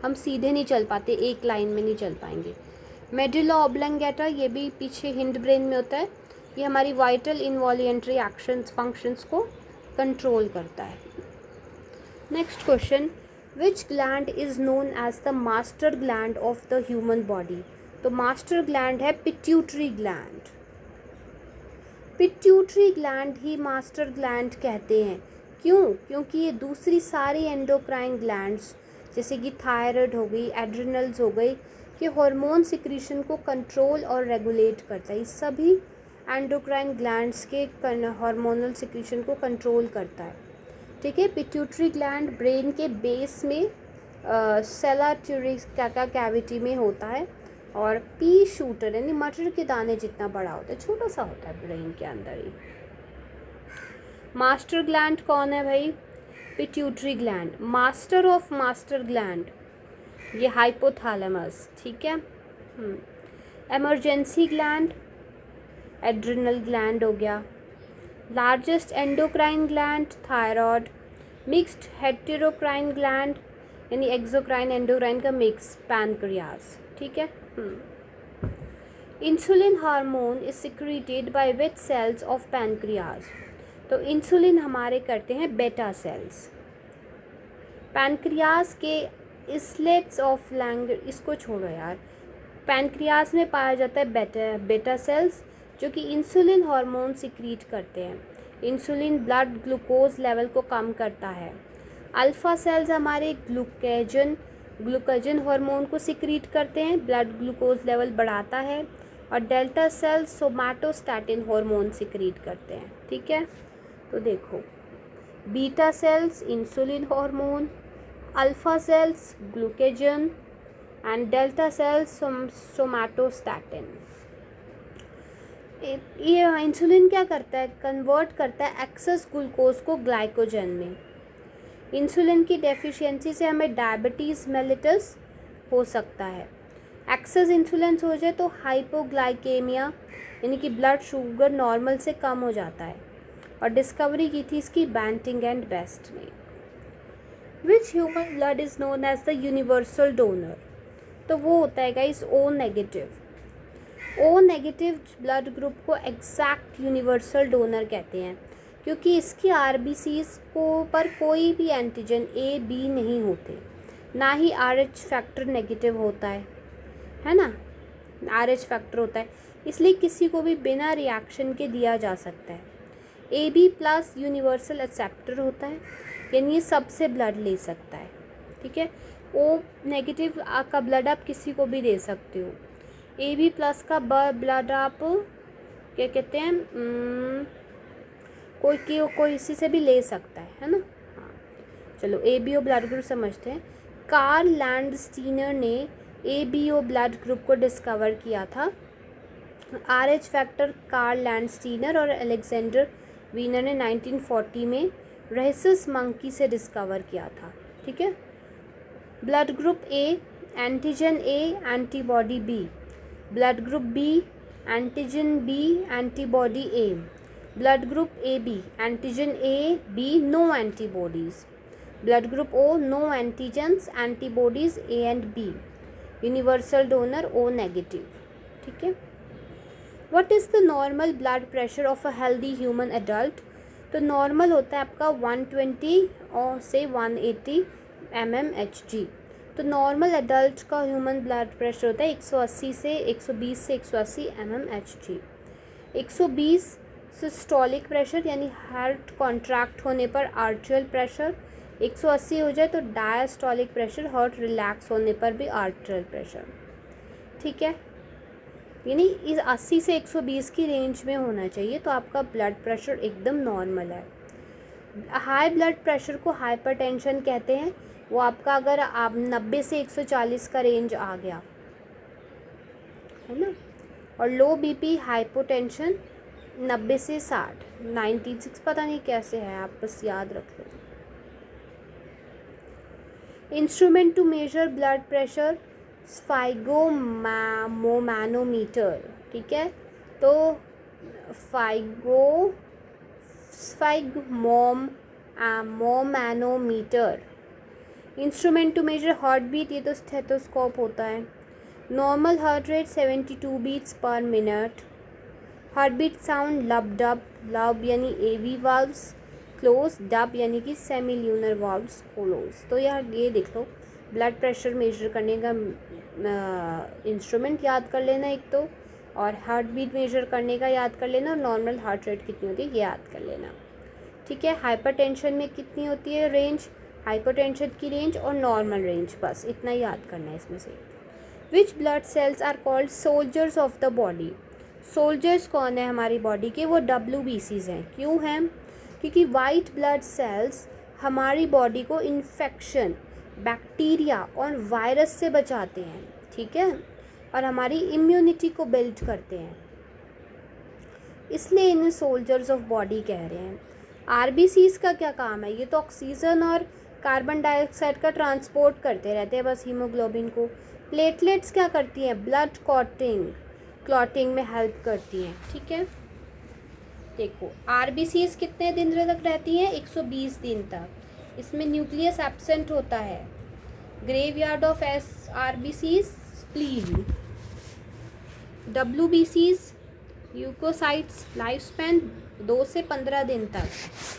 हम सीधे नहीं चल पाते, एक लाइन में नहीं चल पाएंगे। मेडुला ऑब्लंगेटा ये भी पीछे हिंड ब्रेन में होता है, ये हमारी वाइटल इनवॉल्यूंटरी एक्शंस, फंक्शंस को कंट्रोल करता है। Next question, which gland is known as the master gland of the human body? तो मास्टर ग्लैंड है पिट्यूटरी ग्लैंड। पिट्यूटरी ग्लैंड ही मास्टर ग्लैंड कहते हैं। क्यों? क्योंकि ये दूसरी सारी एंडोक्राइन ग्लैंड्स जैसे कि थायराइड हो गई, एड्रिनल्स हो गई, कि हार्मोन सिक्रीशन को कंट्रोल और रेगुलेट करता है। ये सभी एंडोक्राइन ग्लैंड्स के हार्मोनल सिक्रीशन को कंट्रोल करता है। ठीक है, पिट्यूटरी ग्लैंड ब्रेन के बेस में सेला ट्यूरिका का कैविटी में होता है, और पी शूटर यानी मटर के दाने जितना बड़ा होता है, छोटा सा होता है ब्रेन के अंदर ही। मास्टर ग्लैंड कौन है भाई? Pituitary gland. Master of master gland ये हाइपोथैलेमस। ठीक है। इमरजेंसी ग्लैंड एड्रिनल ग्लैंड हो गया। Largest endocrine gland thyroid. Mixed heterocrine gland यानी एक्सोक्राइन एंडोक्राइन का मिक्स पैनक्रियास। ठीक है। Insulin hormone is secreted by which cells of pancreas? तो इंसुलिन हमारे करते हैं बेटा सेल्स। पैनक्रियास के इसलेट्स ऑफ लैंगर, इसको छोड़ो यार, पैनक्रियास में पाया जाता है बेटा सेल्स जो कि इंसुलिन हार्मोन सिक्रीट करते हैं। इंसुलिन ब्लड ग्लूकोज लेवल को कम करता है। अल्फ़ा सेल्स हमारे ग्लूकोजन हार्मोन को सिक्रीट करते हैं, ब्लड ग्लूकोज लेवल बढ़ाता है। और delta cells somatostatin hormone secrete करते हैं। ठीक है, तो देखो, beta cells insulin hormone, alpha cells glucagon and delta cells somatostatin. ये इंसुलिन क्या करता है? कन्वर्ट करता है एक्सेस ग्लूकोज को ग्लाइकोजन में। इंसुलिन की डेफिशिएंसी से हमें डायबिटीज़ मेलिटस हो सकता है। एक्सेस इंसुलिन हो जाए तो हाइपोग्लाइकेमिया यानी कि ब्लड शुगर नॉर्मल से कम हो जाता है। और डिस्कवरी की थी इसकी बैंटिंग एंड बेस्ट ने। Which human blood is known as the universal donor? तो वो होता है guys O negative. O negative blood group को एग्जैक्ट यूनिवर्सल डोनर कहते हैं, क्योंकि इसकी आरबीसीज को पर कोई भी एंटीजन ए बी नहीं होते, ना ही RH फैक्टर नेगेटिव होता है ना, RH फैक्टर होता है, इसलिए किसी को भी बिना रिएक्शन के दिया जा सकता है। AB+ यूनिवर्सल एक्सेप्टर होता है, यानी ये सबसे ब्लड ले सकता है। ठीक है, O नेगेटिव का ब्लड आप किसी को भी दे सकते हो। AB+ का ब्लड आप क्या कहते हैं, कोई इसी से भी ले सकता है ना। हाँ, चलो ABO ब्लड ग्रुप समझते हैं। कार्ल लैंडस्टीनर ने ABO ब्लड ग्रुप को डिस्कवर किया था। RH फैक्टर कार्ल लैंडस्टीनर और अलेक्जेंडर वीनर ने 1940 में रेहेसस मंकी से डिस्कवर किया था। ठीक है, blood group A antigen A antibody B, blood group B antigen B antibody A, blood group A B antigen A B no antibodies, blood group O no antigens antibodies A and B, universal donor O negative. ठीक है। What is the normal blood pressure of a healthy human adult? तो normal होता है आपका 120 और से 180 mmHg। तो normal adult का ह्यूमन ब्लड प्रेशर होता है 180 से 120 से 180 mmHg। 120 सिस्टोलिक प्रेशर यानी हार्ट कॉन्ट्रैक्ट होने पर आर्ट्रियल प्रेशर, 180 हो जाए तो डायस्टोलिक प्रेशर, हार्ट रिलैक्स होने पर भी आर्ट्रियल प्रेशर। ठीक है, यानी इस 80 से 120 की रेंज में होना चाहिए तो आपका ब्लड प्रेशर एकदम नॉर्मल है। हाई ब्लड प्रेशर को हाइपरटेंशन कहते हैं। वो आपका अगर आप 90 से 140 का रेंज आ गया है ना, और लो बीपी हाइपोटेंशन 90 से 60, 96 पता नहीं कैसे है, आप बस याद रख लो। Instrument to measure blood pressure sphygmomanometer. ठीक है, तो sphygmomanometer. Instrument to measure heart beat, ये तो स्टेथोस्कोप होता है। Normal heart rate 72 beats per minute. Heart beat sound lub dub, lub यानी एवी वाल्व्स क्लोज, डब यानी कि सेमी ल्यूनर वाल्व्स क्लोज। तो यार ये देख लो, ब्लड प्रेशर मेजर करने का इंस्ट्रूमेंट याद कर लेना एक तो, और हार्ट बीट मेजर करने का याद कर लेना, और नॉर्मल हार्ट रेट कितनी होती है ये याद कर लेना। ठीक है, हाइपरटेंशन में कितनी होती है रेंज, हाइपरटेंशन की रेंज और नॉर्मल रेंज, बस इतना ही याद करना है इसमें से। Which blood cells are called soldiers of the body? Soldiers कौन है हमारी बॉडी के? वो WBCs हैं। क्यों हैं? क्योंकि वाइट ब्लड सेल्स हमारी बॉडी को इन्फेक्शन, बैक्टीरिया और वायरस से बचाते हैं। ठीक है, और हमारी इम्यूनिटी को बिल्ड करते हैं, इसलिए इन्हें सोल्जर्स ऑफ बॉडी कह रहे हैं। RBCs का क्या काम है? ये तो ऑक्सीजन और कार्बन डाइऑक्साइड का ट्रांसपोर्ट करते रहते हैं बस हीमोग्लोबिन को। प्लेटलेट्स क्या करती हैं? ब्लड क्लॉटिंग में हेल्प करती हैं। ठीक है, देखो RBCs कितने दिन तक रहती हैं? 120 दिन तक। इसमें न्यूक्लियस एब्सेंट होता है। Graveyard of RBCs spleen. WBCs leucocytes life span 2 से 15 दिन तक।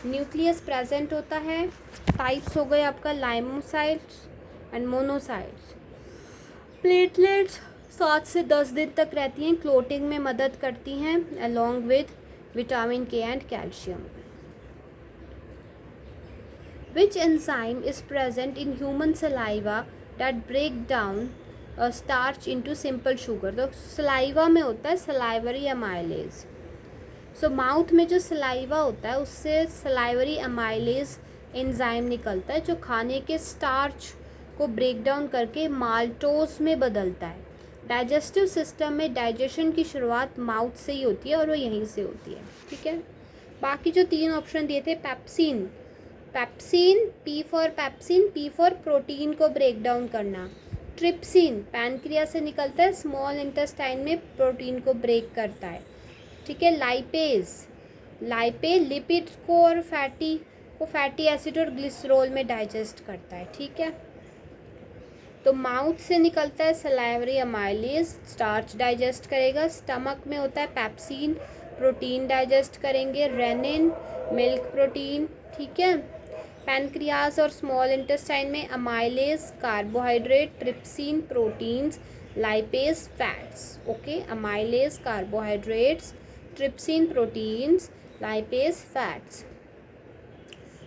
न्यूक्लियस प्रेजेंट होता है। टाइप्स हो गए आपका लाइमोसाइट्स एंड मोनोसाइट्स। प्लेटलेट्स 7 से 10 दिन तक रहती हैं, क्लोटिंग में मदद करती हैं along with vitamin K and calcium. Which enzyme is present in human saliva that break down starch into simple sugar? तो saliva में होता है salivary amylase। सो माउथ में जो सलाइवा होता है उससे salivary amylase एंजाइम निकलता है जो खाने के स्टार्च को ब्रेक डाउन करके माल्टोज में बदलता है। डाइजेस्टिव सिस्टम में डाइजेशन की शुरुआत माउथ से ही होती है और वो यहीं से होती है। ठीक है, बाकी जो 3 ऑप्शन दिए थे, pepsin, P for pepsin, P for protein को ब्रेक डाउन करना। ट्रिप्सिन पैनक्रिया से निकलता है, स्मॉल इंटेस्टाइन में प्रोटीन को ब्रेक करता है। ठीक है, लाइपेज लिपिड्स को और फैटी एसिड और ग्लिसरॉल में डाइजेस्ट करता है। ठीक है, तो माउथ से निकलता है सलाइवरी अमाइलेज, स्टार्च डाइजेस्ट करेगा। स्टमक में होता है पैप्सिन, प्रोटीन डाइजेस्ट करेंगे। Rennin milk protein. ठीक है, पैनक्रियाज और स्मॉल इंटेस्टाइन में amylase carbohydrate, trypsin proteins, lipase fats. Okay, amylase carbohydrates, trypsin proteins, lipase fats.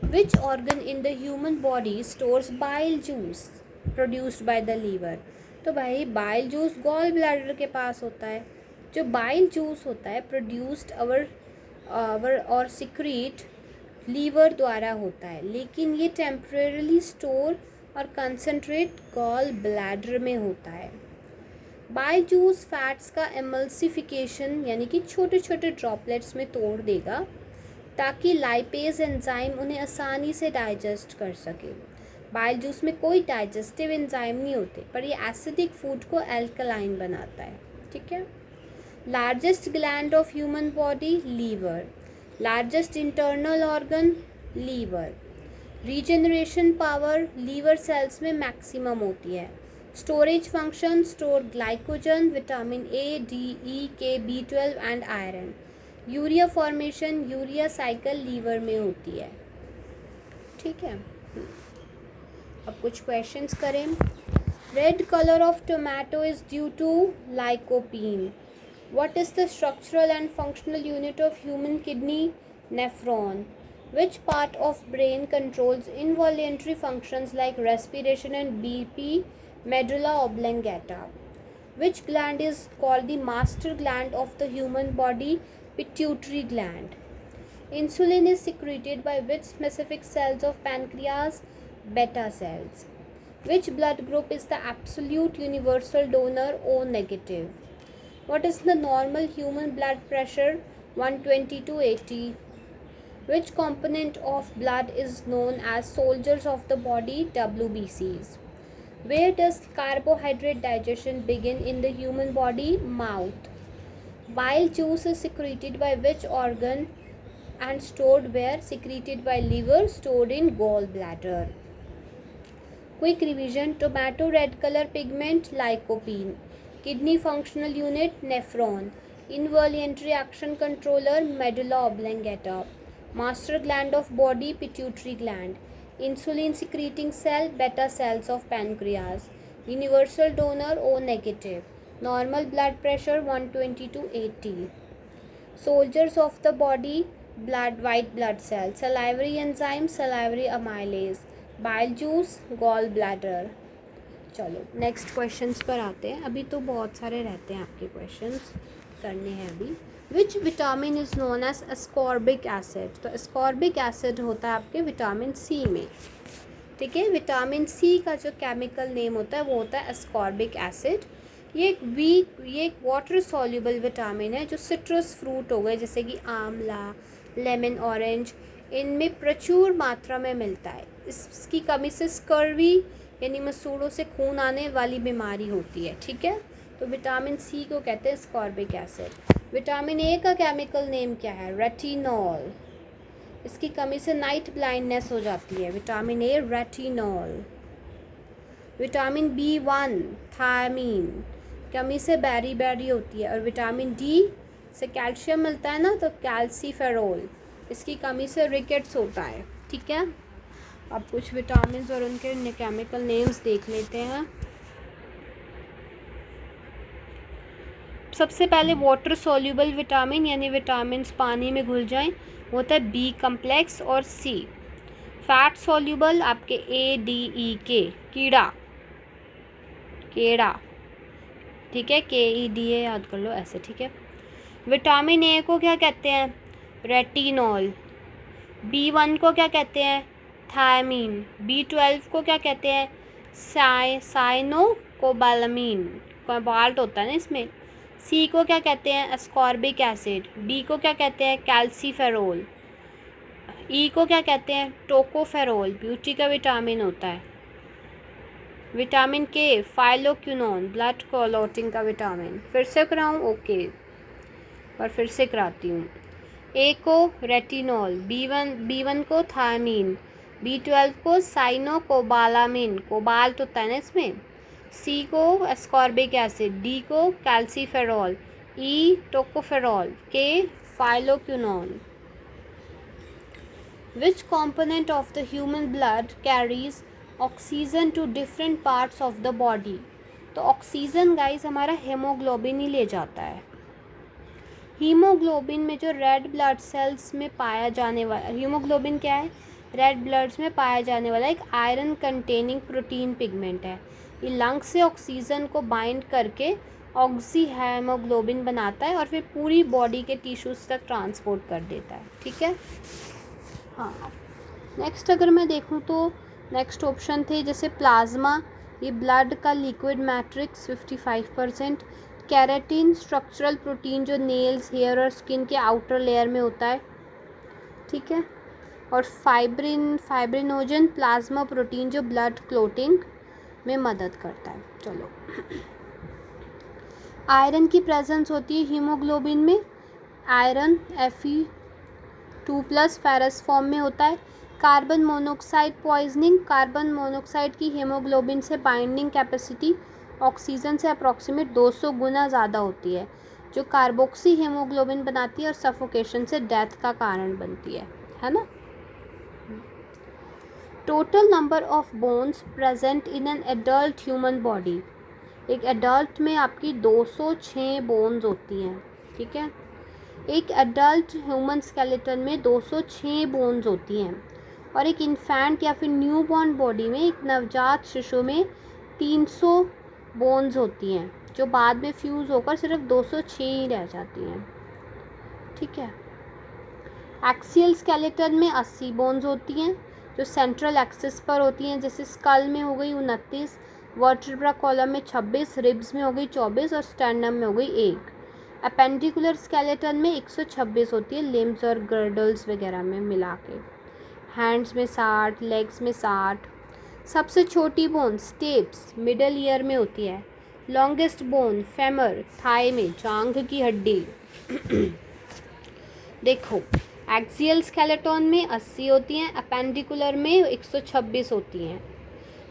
Which organ in the human body stores bile juice produced by the liver? तो भाई bile juice gall bladder के पास होता है। जो bile juice होता है produced अवर और secrete liver द्वारा होता है, लेकिन ये टेम्परेली स्टोर और कंसंट्रेट गॉल ब्लैडर में होता है। बाइल जूस फैट्स का एमल्सिफिकेशन यानी कि छोटे छोटे ड्रॉपलेट्स में तोड़ देगा ताकि लाइपेज एंजाइम उन्हें आसानी से डाइजेस्ट कर सके। बाइल जूस में कोई डाइजेस्टिव एंजाइम नहीं होते, पर ये एसिडिक फूड को एल्कलाइन बनाता है, ठीक है। Largest gland of human body, liver. Largest internal organ, liver. Regeneration power liver cells में मैक्सिमम होती है। Storage function, store glycogen, vitamin A, D, E, K, B12 and iron. Urea formation, urea cycle liver में होती है, ठीक है। अब कुछ क्वेश्चंस करें। Red colour of tomato is due to lycopene. What is the structural and functional unit of human kidney, nephron. Which part of brain controls involuntary functions like respiration and BP, medulla oblongata? Which gland is called the master gland of the human body, pituitary gland? Insulin is secreted by which specific cells of pancreas, beta cells? Which blood group is the absolute universal donor, O negative? What is the normal human blood pressure, 120 to 80? Which component of blood is known as soldiers of the body, WBCs? Where does carbohydrate digestion begin in the human body, mouth? Bile juice is secreted by which organ and stored where? Secreted by liver, stored in gallbladder. Quick revision. Tomato red color pigment, lycopene. Kidney functional unit, nephron. Involuntary action controller, medulla oblongata. Master gland of body, pituitary gland. Insulin secreting cell, beta cells of pancreas. Universal donor, O negative. Normal blood pressure, 120 to 80. Soldiers of the body, blood, white blood cells. Salivary enzyme, salivary amylase. Bile juice, gall bladder. चलो next questions पर आते हैं। अभी तो बहुत सारे रहते हैं आपके क्वेश्चंस करने हैं अभी। Which vitamin is known as ascorbic acid. तो एस्कॉर्बिक एसिड होता है आपके विटामिन सी में, ठीक है। विटामिन सी का जो केमिकल नेम होता है वो होता है एस्कॉर्बिक एसिड। ये एक वाटर सॉल्युबल विटामिन है जो सिट्रस फ्रूट हो गए जैसे कि आंवला, लेमन, ऑरेंज, इनमें प्रचुर मात्रा में मिलता है। इसकी कमी से स्कर्वी यानी मसूड़ों से खून आने वाली बीमारी होती है, ठीक है। तो विटामिन सी को कहते हैं एस्कॉर्बिक एसिड। विटामिन ए का केमिकल नेम क्या है, रेटिनॉल। इसकी कमी से नाइट ब्लाइंडनेस हो जाती है, vitamin A, retinol. Vitamin B1, thiamine, कमी से बैरी होती है। और विटामिन डी से कैल्शियम मिलता है ना, तो कैल्सीफेरोल, इसकी कमी से रिकेट्स होता है, ठीक है। अब कुछ विटामिन और उनके केमिकल नेम्स देख लेते हैं। सबसे पहले वाटर सॉल्युबल विटामिन यानी विटामिन पानी में घुल जाएं, होता है बी कम्प्लेक्स और सी। फैट सॉल्युबल आपके ADE, कीड़ा, ठीक है, KEDA याद कर लो ऐसे, ठीक है। विटामिन ए को क्या कहते हैं, रेटिनॉल। B1 को क्या कहते हैं, थायमीन। B12 को क्या कहते हैं, साइनोकोबालामीन, कोबाल्ट होता है ना इसमें। सी को क्या कहते हैं, एस्कॉर्बिक एसिड। डी को क्या कहते हैं, कैल्सीफेरोल। ई को क्या कहते हैं, टोकोफेरोल, ब्यूटी का विटामिन होता है। विटामिन के, फाइलोक्विनोन, ब्लड क्लॉटिंग का विटामिन। फिर से कराऊँ, ओके, और फिर से कराती हूँ। ए को रेटिनॉल, B1 को थायमीन, B12 को साइनोकोबालामीन, कोबाल्ट होता है ना इसमें। सी को एस्कॉर्बिक एसिड, डी को कैल्सीफेरोल, ई टोकोफेरोल, के phylloquinone. Which component of the human blood carries oxygen to different parts of the body? तो ऑक्सीजन गाइस हमारा हेमोग्लोबिन ही ले जाता है। हीमोग्लोबिन में जो रेड ब्लड सेल्स में पाया जाने वाला, हीमोग्लोबिन क्या है, रेड ब्लड्स में पाया जाने वाला एक आयरन कंटेनिंग प्रोटीन पिगमेंट है। ये लंग से ऑक्सीजन को बाइंड करके ऑक्सी हेमोग्लोबिन बनाता है और फिर पूरी बॉडी के टिश्यूज़ तक ट्रांसपोर्ट कर देता है, ठीक है। हाँ, नेक्स्ट अगर मैं देखूँ तो नेक्स्ट ऑप्शन थे जैसे प्लाज्मा, ये ब्लड का liquid matrix 55%। Keratin, structural protein जो नेल्स, हेयर और स्किन के आउटर लेयर में होता है, ठीक है। और फाइब्रिनोजन प्लाज्मा प्रोटीन जो ब्लड क्लोटिंग में मदद करता है। चलो, आयरन की प्रेजेंस होती है हीमोग्लोबिन में। आयरन Fe2+ फेरस फॉर्म में होता है। Carbon monoxide poisoning, carbon monoxide की हीमोग्लोबिन से बाइंडिंग कैपेसिटी ऑक्सीजन से अप्रॉक्सीमेट 200 गुना ज़्यादा होती है, जो कार्बोक्सी हीमोग्लोबिन बनाती है और सफोकेशन से डेथ का कारण बनती है ना। Total number of bones present in an adult human body, एक एडल्ट में आपकी 206 बोन्स होती हैं, ठीक है। एक एडल्ट ह्यूमन स्केलेटन में 206 बोन्स होती हैं और एक इन्फेंट या फिर न्यूबॉर्न बॉडी में, एक नवजात शिशु में 300 बोन्स होती हैं, जो बाद में फ्यूज़ होकर सिर्फ 206 ही रह जाती हैं, ठीक है। एक्सियल स्केलेटन में 80 बोन्स होती हैं, जो सेंट्रल एक्सिस पर होती हैं, जैसे स्कल में हो गई 29, वर्टेब्रा कॉलम में 26, रिब्स में हो गई 24 और स्टर्नम में हो गई 1। अपेंडिकुलर स्केलेटन में 126 होती है, लिम्स और गर्डल्स वगैरह में मिला के। हैंड्स में 60, लेग्स में 60। सबसे छोटी बोन स्टेप्स मिडल ईयर में होती है। लॉन्गेस्ट बोन फेमर थाई में, जांघ की हड्डी। देखो, एक्सियल स्केलेटन में 80 होती हैं, अपेंडिकुलर में 126 होती हैं।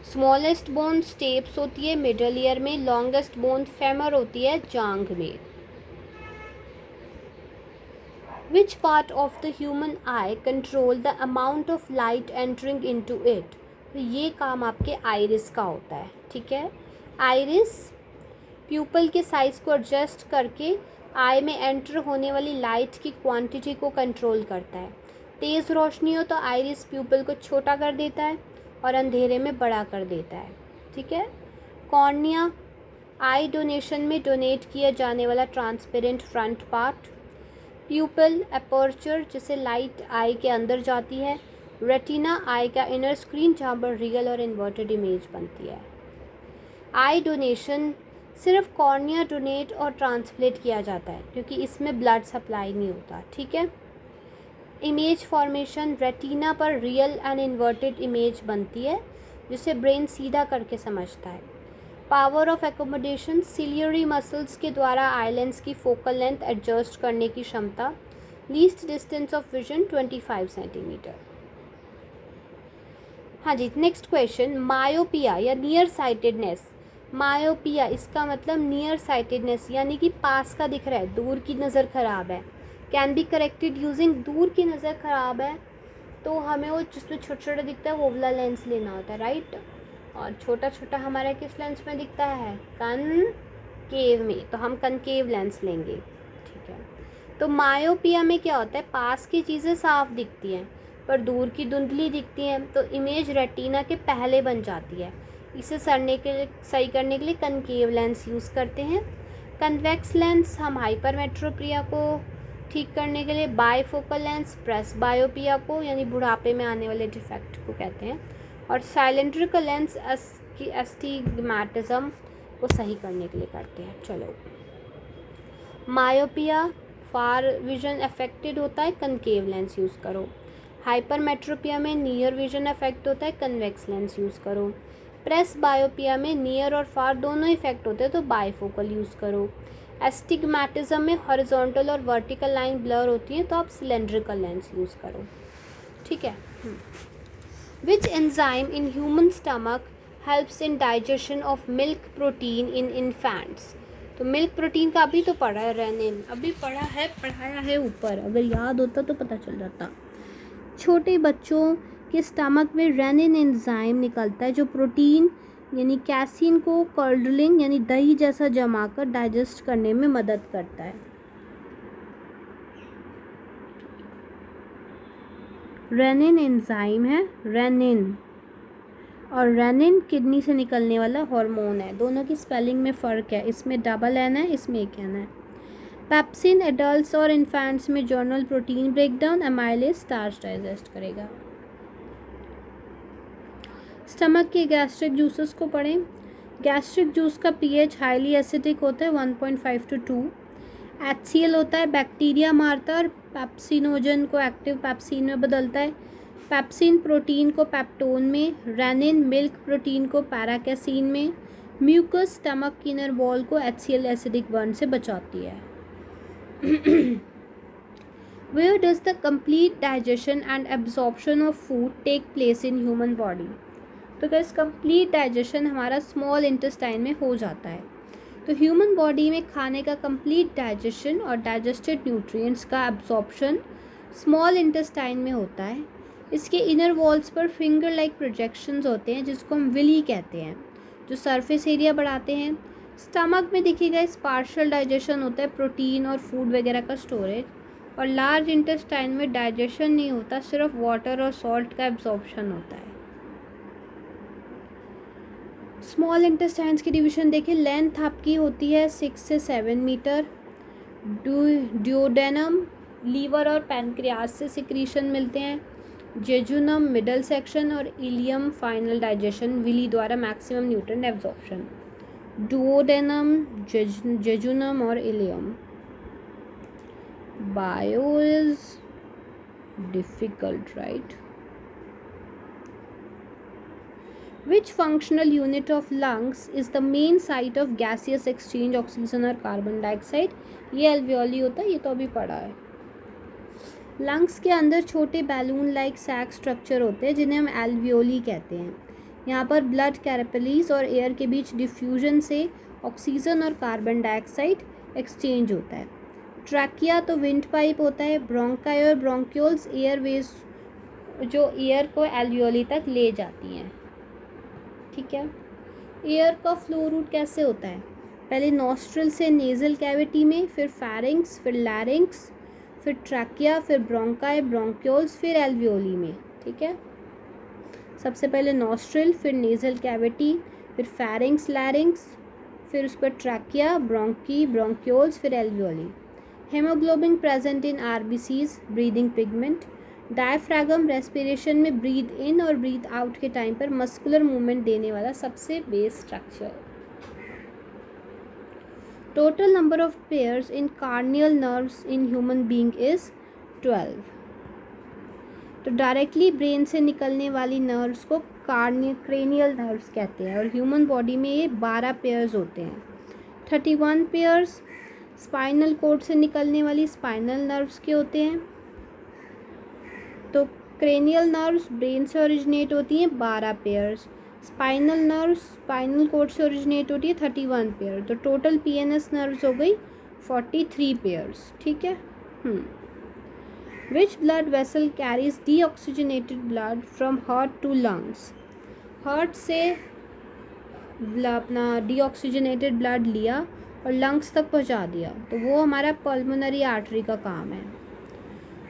स्मॉलेस्ट बोन स्टेप्स होती है मिडल ईयर में, लॉन्गेस्ट बोन फेमर होती है जांघ में। Which part of the human eye control the amount of light entering into it? तो ये काम आपके आइरिस का होता है, ठीक है। आइरिस प्यूपल के साइज़ को एडजस्ट करके आई में एंटर होने वाली लाइट की क्वांटिटी को कंट्रोल करता है। तेज़ रोशनी हो तो आइरिस प्यूपल को छोटा कर देता है और अंधेरे में बड़ा कर देता है, ठीक है। कॉर्निया आई डोनेशन में डोनेट किया जाने वाला transparent front part. Pupil aperture, जिसे लाइट आई के अंदर जाती है। रेटिना आई का इनर स्क्रीन, जहाँ पर रियल और इन्वर्टेड इमेज बनती है। आई डोनेशन सिर्फ कॉर्निया डोनेट और ट्रांसप्लेट किया जाता है, क्योंकि इसमें ब्लड सप्लाई नहीं होता, ठीक है। इमेज फॉर्मेशन, रेटिना पर रियल एंड इन्वर्टेड इमेज बनती है, जिसे ब्रेन सीधा करके समझता है। Power of accommodation, ciliary muscles के द्वारा आईलेंस की फोकल लेंथ एडजस्ट करने की क्षमता। Least distance of vision 25 centimetre. हाँ जी, नेक्स्ट क्वेश्चन, मायोपिया या नियर साइटेडनेस। मायोपिया इसका मतलब नियर साइटेडनेस, यानी कि पास का दिख रहा है, दूर की नज़र ख़राब है। कैन बी करेक्टेड यूजिंग, दूर की नज़र ख़राब है तो हमें वो जिसमें छोटा छोटा दिखता है वो वाला लेंस लेना होता है, राइट। और छोटा छोटा हमारा किस लेंस में दिखता है, कनकेव में, तो हम कनकेव लेंस लेंगे, ठीक है। तो मायोपिया में क्या होता है, पास की चीज़ें साफ दिखती हैं पर दूर की धुंधली दिखती हैं, तो इमेज रेटिना के पहले बन जाती है। इसे सही करने के लिए कनकेव लेंस यूज़ करते हैं। कन्वेक्स लेंस हम हाइपरमेट्रोपिया को ठीक करने के लिए, बायफोकल लेंस प्रेस बायोपिया को यानी बुढ़ापे में आने वाले डिफेक्ट को कहते हैं, और साइलेंट्रिकल लेंस की एस्टिग्मेटिज्म को सही करने के लिए करते हैं। चलो, मायोपिया फार विजन अफेक्टेड होता है, कनकेव लेंस यूज़ करो। हाइपरमेट्रोपिया में नियर विजन अफेक्ट होता है, कन्वेक्स लेंस यूज़ करो। प्रेस बायोपिया में नियर और फार दोनों इफेक्ट होते हैं, तो बायफोकल यूज़ करो। एस्टिग्मेटिज्म में हॉरिजॉन्टल और वर्टिकल लाइन ब्लर होती है, तो आप सिलेंड्रिकल लेंस यूज़ करो, ठीक है। Which enzyme in human stomach helps in digestion of milk protein in infants? तो मिल्क प्रोटीन का अभी तो पढ़ा है, रेनिन अभी पढ़ाया है ऊपर, अगर याद होता तो पता चल जाता। छोटे बच्चों के स्टमक में रेनिन एंजाइम निकलता है, जो प्रोटीन यानी कैसीन को कर्डलिंग यानी दही जैसा जमाकर डाइजेस्ट करने में मदद करता है। रेनिन एंजाइम है, रेनिन, और रेनिन किडनी से निकलने वाला हार्मोन है। दोनों की स्पेलिंग में फ़र्क है, इसमें डबल एन है, इसमें एक एन है। पेप्सिन एडल्ट्स और इन्फेंट्स में journal protein breakdown, amylase starch digest करेगा। स्टमक के गैस्ट्रिक जूसेस को पढ़ें। गैस्ट्रिक जूस का पीएच हाईली एसिडिक होता है, 1.5 to 2। HCl होता है, बैक्टीरिया मारता है और पेप्सिनोजन को एक्टिव पेप्सिन में बदलता है। पेप्सिन प्रोटीन को पेप्टोन में, रेनिन मिल्क प्रोटीन को पैराकैसीन में, म्यूकस स्टमक की इनर वॉल को HCl एसिडिक बर्न से बचाती है। Where does the complete digestion and absorption of food take place in human body? तो गाइस कंप्लीट डाइजेशन हमारा स्मॉल इंटेस्टाइन में हो जाता है। तो ह्यूमन बॉडी में खाने का कंप्लीट डाइजेशन और डाइजेस्टेड न्यूट्रिएंट्स का एब्जॉर्प्शन स्मॉल इंटेस्टाइन में होता है। इसके इनर वॉल्स पर फिंगर लाइक प्रोजेक्शंस होते हैं जिसको हम विली कहते हैं, जो सरफेस एरिया बढ़ाते हैं। स्टमक में देखिएगा इस पार्शियल डाइजेशन होता है, प्रोटीन और फूड वगैरह का स्टोरेज। और लार्ज इंटेस्टाइन में डाइजेशन नहीं होता, सिर्फ वाटर और सॉल्ट का एब्जॉर्प्शन होता है। स्मॉल इंटेस्टाइन्स की डिवीजन देखिए, लेंथ आपकी होती है 6 से 7 मीटर। ड्यूडेनम लीवर और पैनक्रियाज से सिक्रीशन मिलते हैं। जेजुनम मिडल सेक्शन और इलियम फाइनल डाइजेशन विली द्वारा maximum nutrient absorption. Duodenum, jejunum और ileum. Bio is difficult, right? Which functional unit of lungs is the main site of gaseous exchange oxygen और carbon dioxide? ये alveoli होता है, ये तो अभी पढ़ा है। लंग्स के अंदर छोटे बैलून लाइक सैक स्ट्रक्चर होते हैं जिन्हें हम एल्वियोली कहते हैं। यहाँ पर ब्लड कैपिलरीज और एयर के बीच डिफ्यूजन से ऑक्सीजन और कार्बन डाइऑक्साइड एक्सचेंज होता है। ट्रैकिया तो विंड पाइप होता है। ब्रोंकाई और ब्रोंक्यूल्स एयरवेज जो एयर को एल्वियोली तक ले जाती हैं, ठीक है। एयर का फ्लो रूट कैसे होता है? पहले नॉस्ट्रल से नेज़ल कैविटी में, फिर फैरिंग्स, फिर लैरिंग्स, फिर ट्रैकिया, फिर ब्रोंकाई, ब्रोंक्यूल्स, फिर एल्वियोली में, ठीक है। सबसे पहले नॉस्ट्रल, फिर नेज़ल कैविटी, फिर फैरिंग्स, लैरिंग्स, फिर उस पर ट्रैकिया, ब्रोंकी, ब्रोंक्यूल्स, फिर alveoli. Haemoglobin present in RBCs, breathing pigment. Diaphragm respiration में ब्रीद इन और ब्रीद आउट के टाइम पर मस्कुलर मूवमेंट देने वाला सबसे base structure. Total number of pairs in corneal nerves in human being is 12। तो directly brain से निकलने वाली नर्व्स को क्रेनियल नर्व्स कहते हैं और ह्यूमन बॉडी में ये 12 पेयर्स होते हैं। 31 पेयर्स स्पाइनल कोड से निकलने वाली स्पाइनल नर्व्स के होते हैं। तो क्रेनियल नर्व्स ब्रेन से ओरिजिनेट होती हैं 12 pairs. Spinal nerves spinal cord से ओरिजिनेट होती है 31 पेयर। तो टोटल PNS नर्व्स हो गई 43 पेयर्स, ठीक है। Which blood vessel carries deoxygenated blood from heart to lungs? Heart से अपना डीऑक्सीजनेटेड ब्लड लिया और लंग्स तक पहुंचा दिया, तो वो हमारा पल्मोनरी आर्टरी का काम है।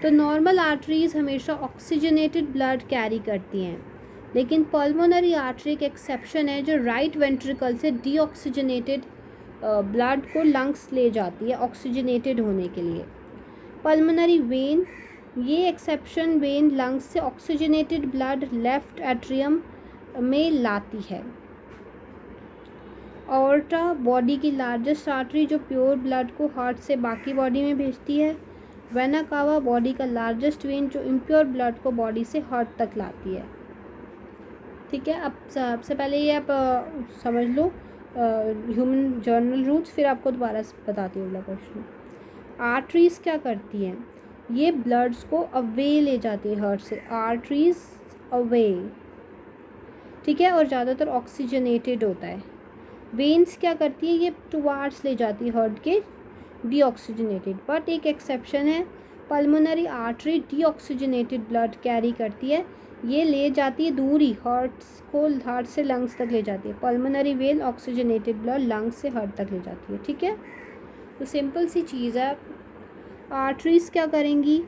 तो नॉर्मल आर्टरीज हमेशा ऑक्सीजनेटेड ब्लड कैरी करती हैं, लेकिन पल्मोनरी आर्टरी एक एक्सेप्शन है जो राइट वेंट्रिकल से डीऑक्सीजनेटेड ब्लड को लंग्स ले जाती है ऑक्सीजनेटेड होने के लिए। पल्मोनरी वेन, ये एक्सेप्शन वेन लंग्स से ऑक्सीजनेटेड ब्लड लेफ्ट एट्रियम में लाती है। ऑर्टा बॉडी की लार्जेस्ट आर्टरी जो प्योर ब्लड को हार्ट से बाकी बॉडी में भेजती है। वेना कावा बॉडी का लार्जेस्ट वेन जो इम्प्योर ब्लड को बॉडी से हार्ट तक लाती है, ठीक है। अब सबसे पहले ये आप समझ लो ह्यूमन जर्नल रूट्स, फिर आपको दोबारा बताती हूँ अगला क्वेश्चन। आर्टरीज क्या करती हैं? ये ब्लड्स को अवे ले जाती है हार्ट से, आर्टरीज अवे, ठीक है, और ज़्यादातर ऑक्सीजनेटेड होता है। वेन्स क्या करती है? ये टुवार्ड्स ले जाती है हार्ट के डीऑक्सीजनेटेड, बट एक एक्सेप्शन है, pulmonary artery deoxygenated blood carry करती है, ये ले जाती है दूर ही, हार्ट से लंग्स तक ले जाती है। Pulmonary vein oxygenated blood lungs से हार्ट तक ले जाती है, ठीक है। तो सिंपल सी चीज़ है। आर्टरीज क्या करेंगी?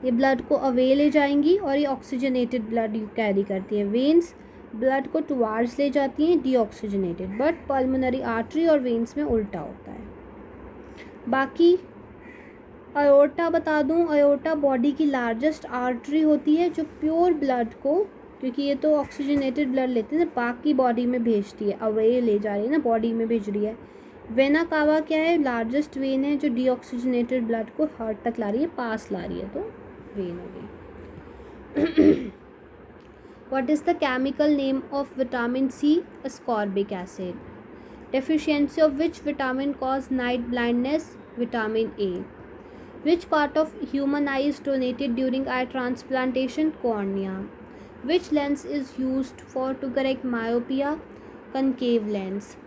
ये ब्लड को अवे ले जाएंगी और ये ऑक्सीजनेटेड ब्लड कैरी करती है। वेन्स ब्लड को टुवार्ड्स ले जाती हैं डीऑक्सीजनेटेड, बट पल्मोनरी आर्टरी और वेन्स में उल्टा होता है। बाकी अयोर्टा बता दूं, अयोर्टा बॉडी की लार्जेस्ट आर्टरी होती है जो प्योर ब्लड को, क्योंकि ये तो ऑक्सीजनेटेड ब्लड लेते हैं, बाकी बॉडी में भेजती है, अवे ले जा रही है ना, बॉडी में भेज रही है। वेना कावा क्या है? लार्जेस्ट वेन है जो डीऑक्सीजनेटेड ब्लड को हार्ट तक ला रही है, पास ला रही है, तो वेन हो गई। What is the chemical name of vitamin C? Ascorbic acid. Deficiency of which vitamin cause night blindness? Vitamin A. Which part of human eye is donated during eye transplantation? Cornea. Which lens is used for to correct myopia? Concave lens.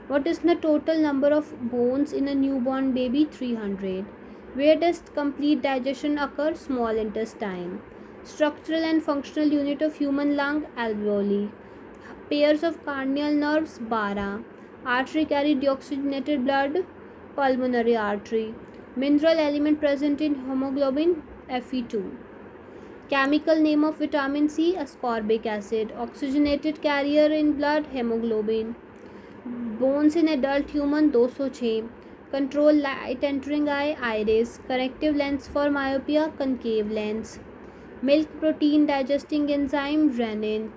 What is the total number of bones in a newborn baby? 300. Where does complete digestion occur? Small intestine. Structural and functional unit of human lung? Alveoli. Pairs of cranial nerves? 12. Artery carry deoxygenated blood? Pulmonary artery. Mineral element present in hemoglobin? Fe2. Chemical name of vitamin C? Ascorbic acid. Oxygenated carrier in blood? Hemoglobin. Bones in adult human? 206. Control light entering eye? Iris. Corrective lens for myopia? Concave lens. Milk protein digesting enzyme? Renin.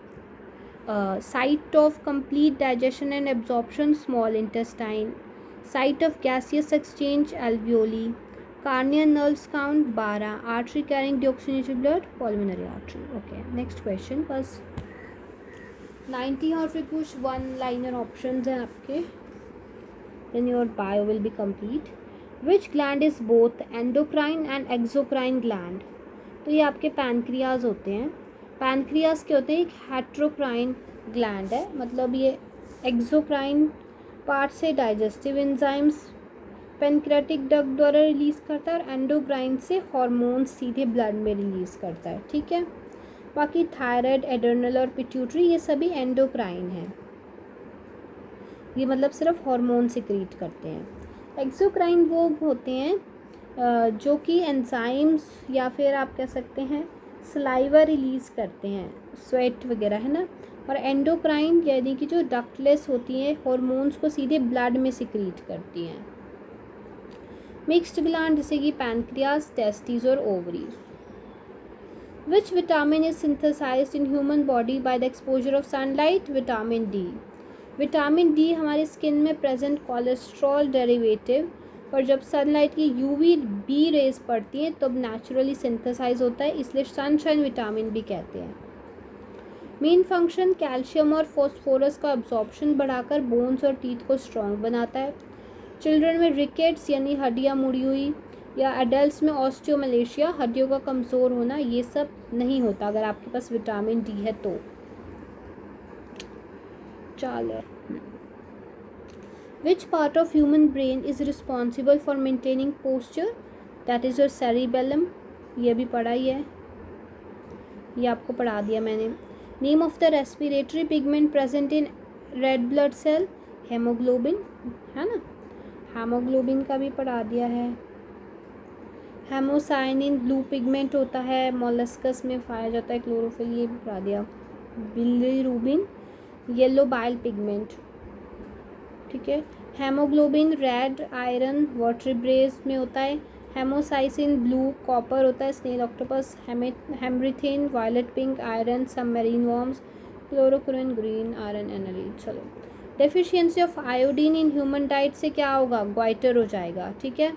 Site of complete digestion and absorption? Small intestine. Site of gaseous exchange? Alveoli. Cardiac nerves count? 12. Artery carrying deoxygenated blood? Pulmonary artery. Okay, next question was 90 और फिर कुछ one liner options हैं आपके. then your bio will be complete. Which gland is both endocrine and exocrine gland? तो ये आपके pancreas होते हैं. पैनक्रियाज के होते हैं एक हेट्रोक्राइन ग्लैंड है, मतलब ये एक्सोक्राइन पार्ट से डाइजेस्टिव एंजाइम्स पेनक्रेटिक डक्ट द्वारा रिलीज करता है और एंडोक्राइन से हार्मोन्स सीधे ब्लड में रिलीज करता है. ठीक है, बाकी थायराइड, एड्रेनल और पिट्यूटरी ये सभी एंडोक्राइन हैं, ये मतलब सिर्फ हार्मोन सिक्रीट करते हैं. एक्सोक्राइन वो होते हैं जो कि एंजाइम्स या फिर आप कह सकते हैं सलाइवा रिलीज़ करते हैं, स्वेट वगैरह, है ना. और एंडोक्राइन यानी कि जो डक्टलेस होती हैं, हार्मोन्स को सीधे ब्लड में सिक्रीट करती हैं. मिक्स्ड ग्लैंड जैसे कि पैनक्रियाज, टेस्टिस और ovaries. Which vitamin is synthesized in human body by the exposure of sunlight? Vitamin D. Vitamin D हमारी स्किन में प्रेजेंट कोलेस्ट्रॉल डेरिवेटिव पर जब सनलाइट की यूवी बी रेज पड़ती हैं तब नेचुरली सिंथेसाइज होता है, इसलिए सनशाइन विटामिन भी कहते हैं. मेन फंक्शन कैल्शियम और फॉस्फोरस का अब्जॉर्प्शन बढ़ाकर बोन्स और टीथ को स्ट्रॉन्ग बनाता है. चिल्ड्रन में रिकेट्स यानी हड्डियाँ मुड़ी हुई या एडल्ट्स में ऑस्टियोमलेशिया हड्डियों का कमज़ोर होना, ये सब नहीं होता अगर आपके पास विटामिन डी है तो. चलो, Which part of human brain is responsible for maintaining posture? That is your cerebellum. ये भी पढ़ा ही है, ये आपको पढ़ा दिया मैंने. Name of the respiratory pigment present in red blood cell? Hemoglobin, है ना. हेमोग्लोबिन का भी पढ़ा दिया है. हेमोसाइनिन ब्लू पिगमेंट होता है, मोलस्कस में पाया जाता है, क्लोरोफिल ये भी पढ़ा दिया. Bilirubin yellow bile pigment. ठीक है. हेमोग्लोबिन रेड आयरन वर्टिब्रेट्स में होता है. हेमोसाइसिन ब्लू कॉपर होता है, snail octopus. Hemerythrin violet pink iron submarine worms. Chlorocruorin green iron एनरी. चलो, deficiency of iodine in human diet से क्या होगा? ग्वाइटर हो जाएगा. ठीक है,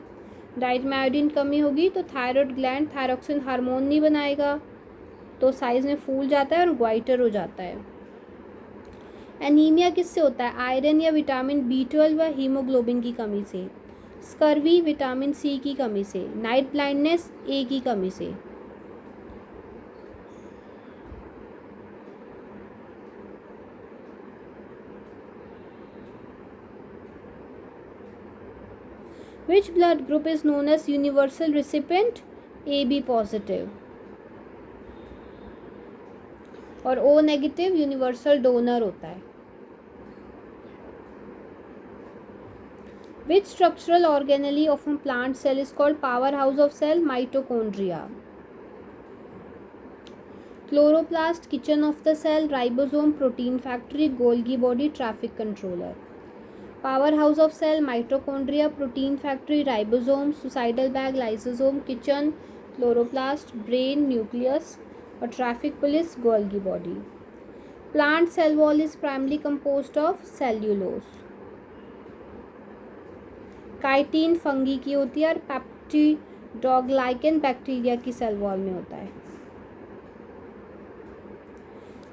डाइट में आयोडीन कमी होगी तो थायराइड ग्लैंड थायरोक्सिन हार्मोन नहीं बनाएगा तो साइज में फूल जाता है और ग्वाइटर हो जाता है. एनीमिया किससे होता है? आयरन या विटामिन B12 व हीमोग्लोबिन की कमी से. स्कर्वी विटामिन सी की कमी से. नाइट ब्लाइंडनेस ए की कमी से. Which blood group is known as universal recipient? AB positive. और O नेगेटिव यूनिवर्सल डोनर होता है. Which structural organelle of a plant cell is called powerhouse of cell? Mitochondria. Chloroplast kitchen of the cell, ribosome protein factory, Golgi body traffic controller. Powerhouse of cell, mitochondria, protein factory, ribosome, suicidal bag, lysosome, kitchen, chloroplast, brain, nucleus और traffic police, Golgi body. Plant cell wall is primarily composed of cellulose. Chitin fungi की होती है और peptidoglycan bacteria की cell wall में होता है.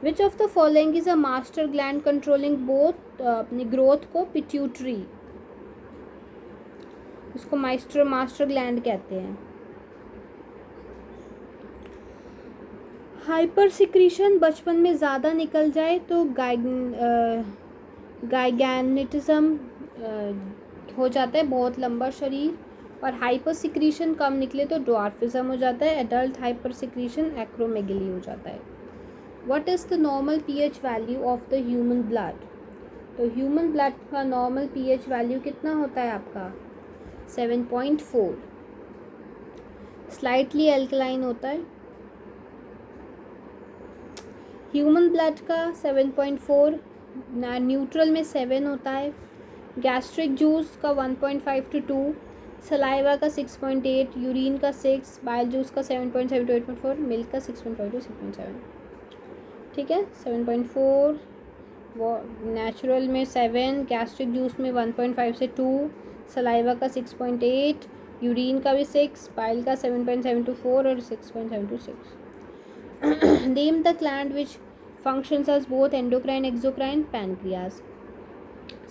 विच of the following is a master gland controlling both अपनी ग्रोथ को? पिट्यूटरी, इसको मास्टर ग्लैंड कहते हैं। हाइपर सिक्रीशन बचपन में ज़्यादा निकल जाए तो गाइगैनिटिज्म हो जाता है, बहुत लंबा शरीर, और हाइपर सिक्रीशन कम निकले तो ड्वार्फिज्म हो जाता है। एडल्ट हाइपर सिक्रीशन एक्रोमेगली हो जाता है। What is the normal pH value of the human blood? तो ह्यूमन ब्लड का नॉर्मल पीएच वैल्यू कितना होता है आपका? 7.4। स्लाइटली एल्कलाइन होता है ह्यूमन ब्लड का 7.4, न्यूट्रल में 7 होता है। गैस्ट्रिक जूस का 1.5 to 2, सलाइवा का 6.8, यूरिन का 6, बाइल जूस का 7.7 to 8.4, मिल्क का 6.5 to 6.7। ठीक है, 7.4 वो नेचुरल में 7, गैस्ट्रिक जूस में 1.5 से 2, सलाइवा का 6.8, यूरिन का भी 6, बाइल का 7.7 to 4 और 6.7 to 6। Name the gland which functions as both endocrine exocrine. Pancreas.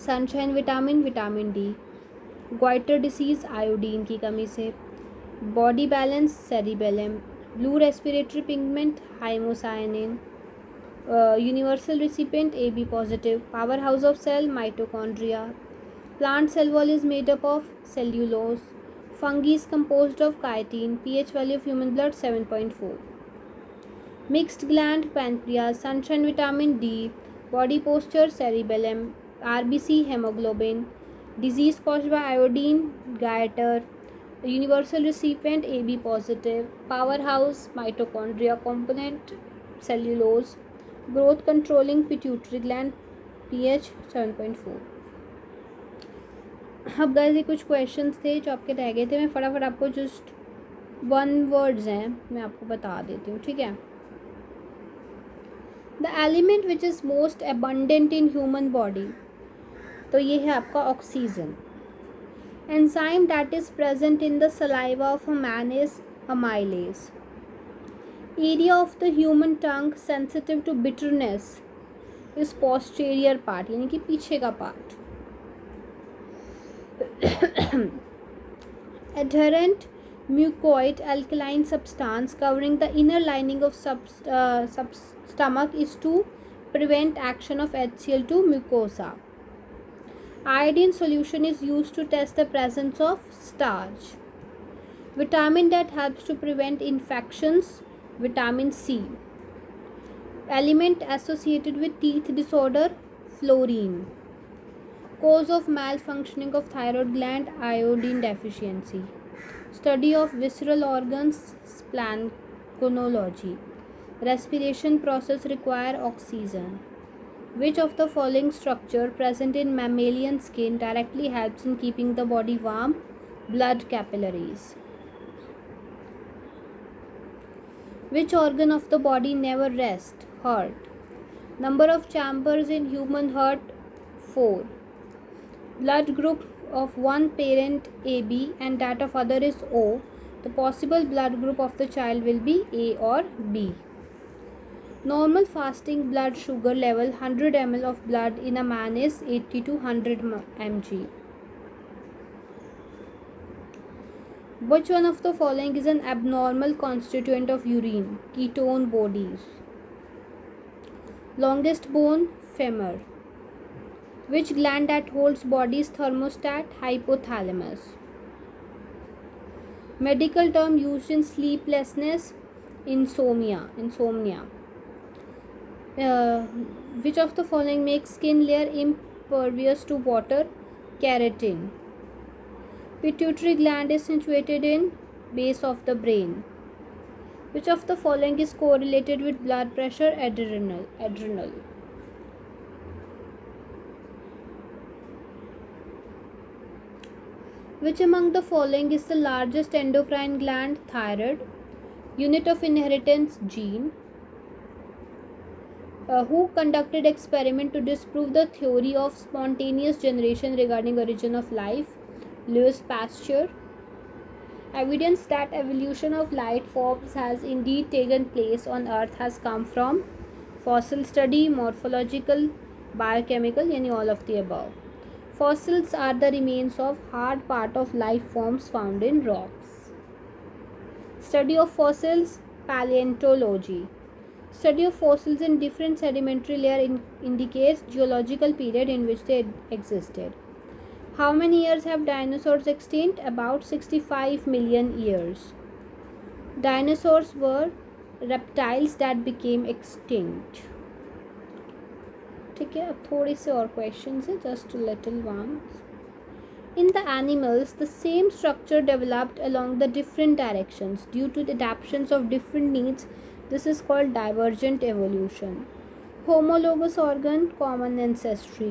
Sunshine vitamin, vitamin D. Goitre disease, iodine की कमी से। Body balance, cerebellum. Blue respiratory pigment, haemocyanin. Universal recipient, A B positive. Powerhouse of cell, mitochondria. Plant cell wall is made up of cellulose. Fungi is composed of chitin. pH value of human blood 7.4. Mixed gland, pancreas. Sunshine vitamin D. Body posture, cerebellum. RBC, hemoglobin. Disease caused by iodine, goiter. Universal recipient, AB positive. Powerhouse, mitochondria component, cellulose. Growth controlling, pituitary gland, pH 7.4. अब guys ये कुछ questions थे जो आपके रह गए थे, मैं फटाफट आपको जस्ट 1 वर्ड्स हैं मैं आपको बता देती हूँ, ठीक है। The element which is most abundant in human body, तो ये है आपका oxygen. Enzyme that is present in the saliva of a man is amylase. Area of the human tongue sensitive to bitterness is posterior part, यानी कि पीछे का part. Adherent mucoid alkaline substance covering the inner lining of stomach is to prevent action of HCl2 mucosa. Iodine solution is used to test the presence of starch. Vitamin that helps to prevent infections, vitamin C. Element associated with teeth disorder, fluorine. Cause of malfunctioning of thyroid gland, iodine deficiency. Study of visceral organs, splanchnology. Respiration process require oxygen. Which of the following structure present in mammalian skin directly helps in keeping the body warm? Blood capillaries. Which organ of the body never rests? Heart. Number of chambers in human heart, 4. Blood group of one parent AB and that of other is O. The possible blood group of the child will be A or B. Normal fasting blood sugar level 100 ml of blood in a man is 80 to 100 mg. Which one of the following is an abnormal constituent of urine? Ketone bodies. Longest bone, femur. Which gland that holds body's thermostat? Hypothalamus. Medical term used in sleeplessness, insomnia. Which of the following makes skin layer impervious to water? Keratin. Pituitary gland is situated in base of the brain. Which of the following is correlated with blood pressure? Adrenal. Which among the following is the largest endocrine gland? Thyroid. Unit of inheritance, gene. Who conducted experiment to disprove the theory of spontaneous generation regarding origin of life? Louis Pasteur. Evidence that evolution of life forms has indeed taken place on earth has come from fossil study, morphological, biochemical, यानी all of the above. Fossils are the remains of hard part of life forms found in rocks. Study of fossils, paleontology. Study of fossils in different sedimentary layer indicates geological period in which they existed. How many years have dinosaurs extinct? About 65 million years. Dinosaurs were reptiles that became extinct. ठीक है, अब थोड़े से और questions है, just little ones. In the animals, the same structure developed along the different directions due to the adaptations of different needs. This is called divergent evolution. Homologous organ, common ancestry.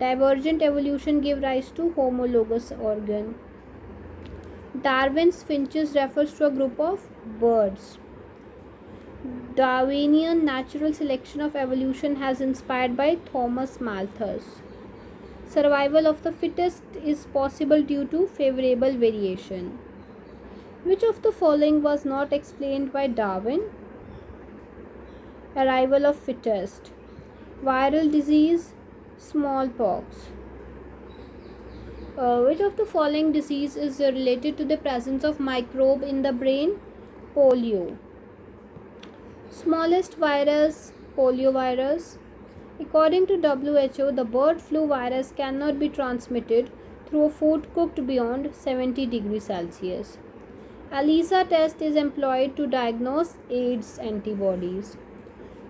Divergent evolution gave rise to homologous organ. Darwin's finches refers to a group of birds. Darwinian natural selection of evolution has inspired by Thomas Malthus. Survival of the fittest is possible due to favorable variation. Which of the following was not explained by Darwin? Arrival of fittest. Viral disease, smallpox. Which of the following disease is related to the presence of microbe in the brain? Polio. Smallest virus, poliovirus. According to WHO, the bird flu virus cannot be transmitted through food cooked beyond 70 degrees Celsius. ELISA test is employed to diagnose AIDS antibodies.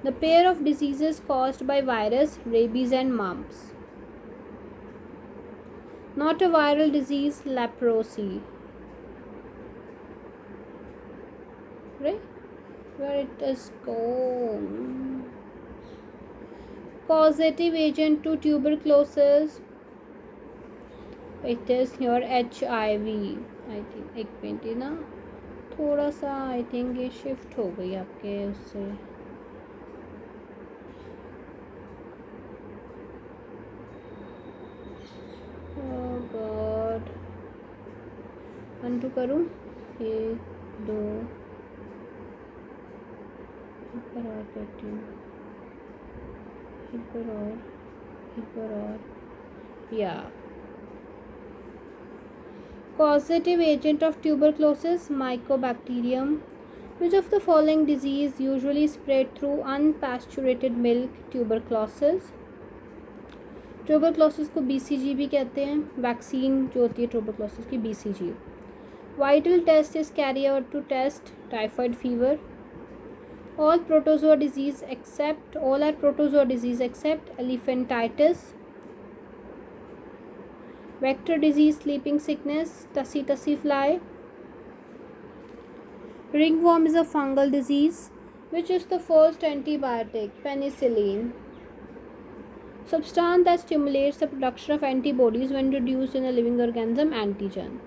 The pair of diseases caused by virus, rabies and mumps. Not a viral disease, leprosy. Right? Where it is gone. Causative agent to tuberculosis. It is your HIV. I think एक minute ना, थोड़ा सा I think ये shift हो गई आपके उससे. Oh God. Undo करूँ? 1 2 पर और करती हूँ, एक बार और या. Causative agent of tuberculosis, Mycobacterium. Which of the following disease usually spread through unpasturated milk? Tuberculosis. Tuberculosis को BCG भी कहते हैं. वैक्सीन जो होती है ट्यूबरक्लोसिस की, BCG. Vital test is carried out to test typhoid fever. All are protozoa disease except elephantitis. Vector disease, sleeping sickness, tussie fly. Ringworm is a fungal disease. Which is the first antibiotic? Penicillin. Substance that stimulates the production of antibodies when reduced in a living organism, antigen.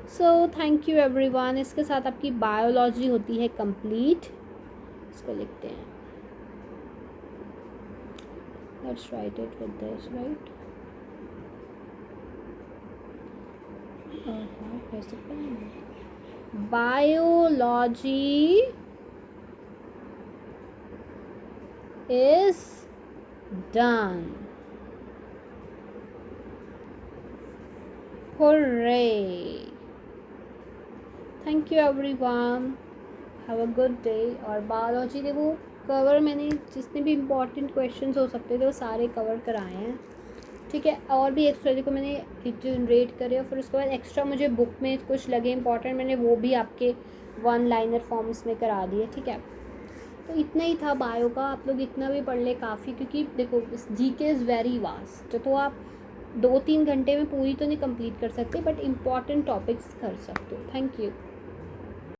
So thank you everyone. इसके साथ आपकी biology होती है complete. इसको लिखते हैं. Let's write it with this, right? Oh God, where's the pen? Biology is done. Hooray! Thank you everyone. Have a good day. और biology के वो कवर मैंने जितने भी इम्पॉर्टेंट क्वेश्चंस हो सकते थे वो सारे कवर कराए हैं. ठीक है, और भी एक्स्ट्रा को मैंने जनरेट करे और फिर उसके बाद एक्स्ट्रा मुझे बुक में कुछ लगे इंपॉर्टेंट, मैंने वो भी आपके 1 लाइनर फॉर्म्स में करा दिए. ठीक है, तो इतना ही था बायो का. आप लोग इतना भी पढ़ ले काफ़ी, क्योंकि देखो जीके इज़ वेरी वास्ट. तो आप 2-3 घंटे में पूरी तो नहीं कंप्लीट कर सकते, बट इम्पॉर्टेंट टॉपिक्स कर सकते हो. Thank you.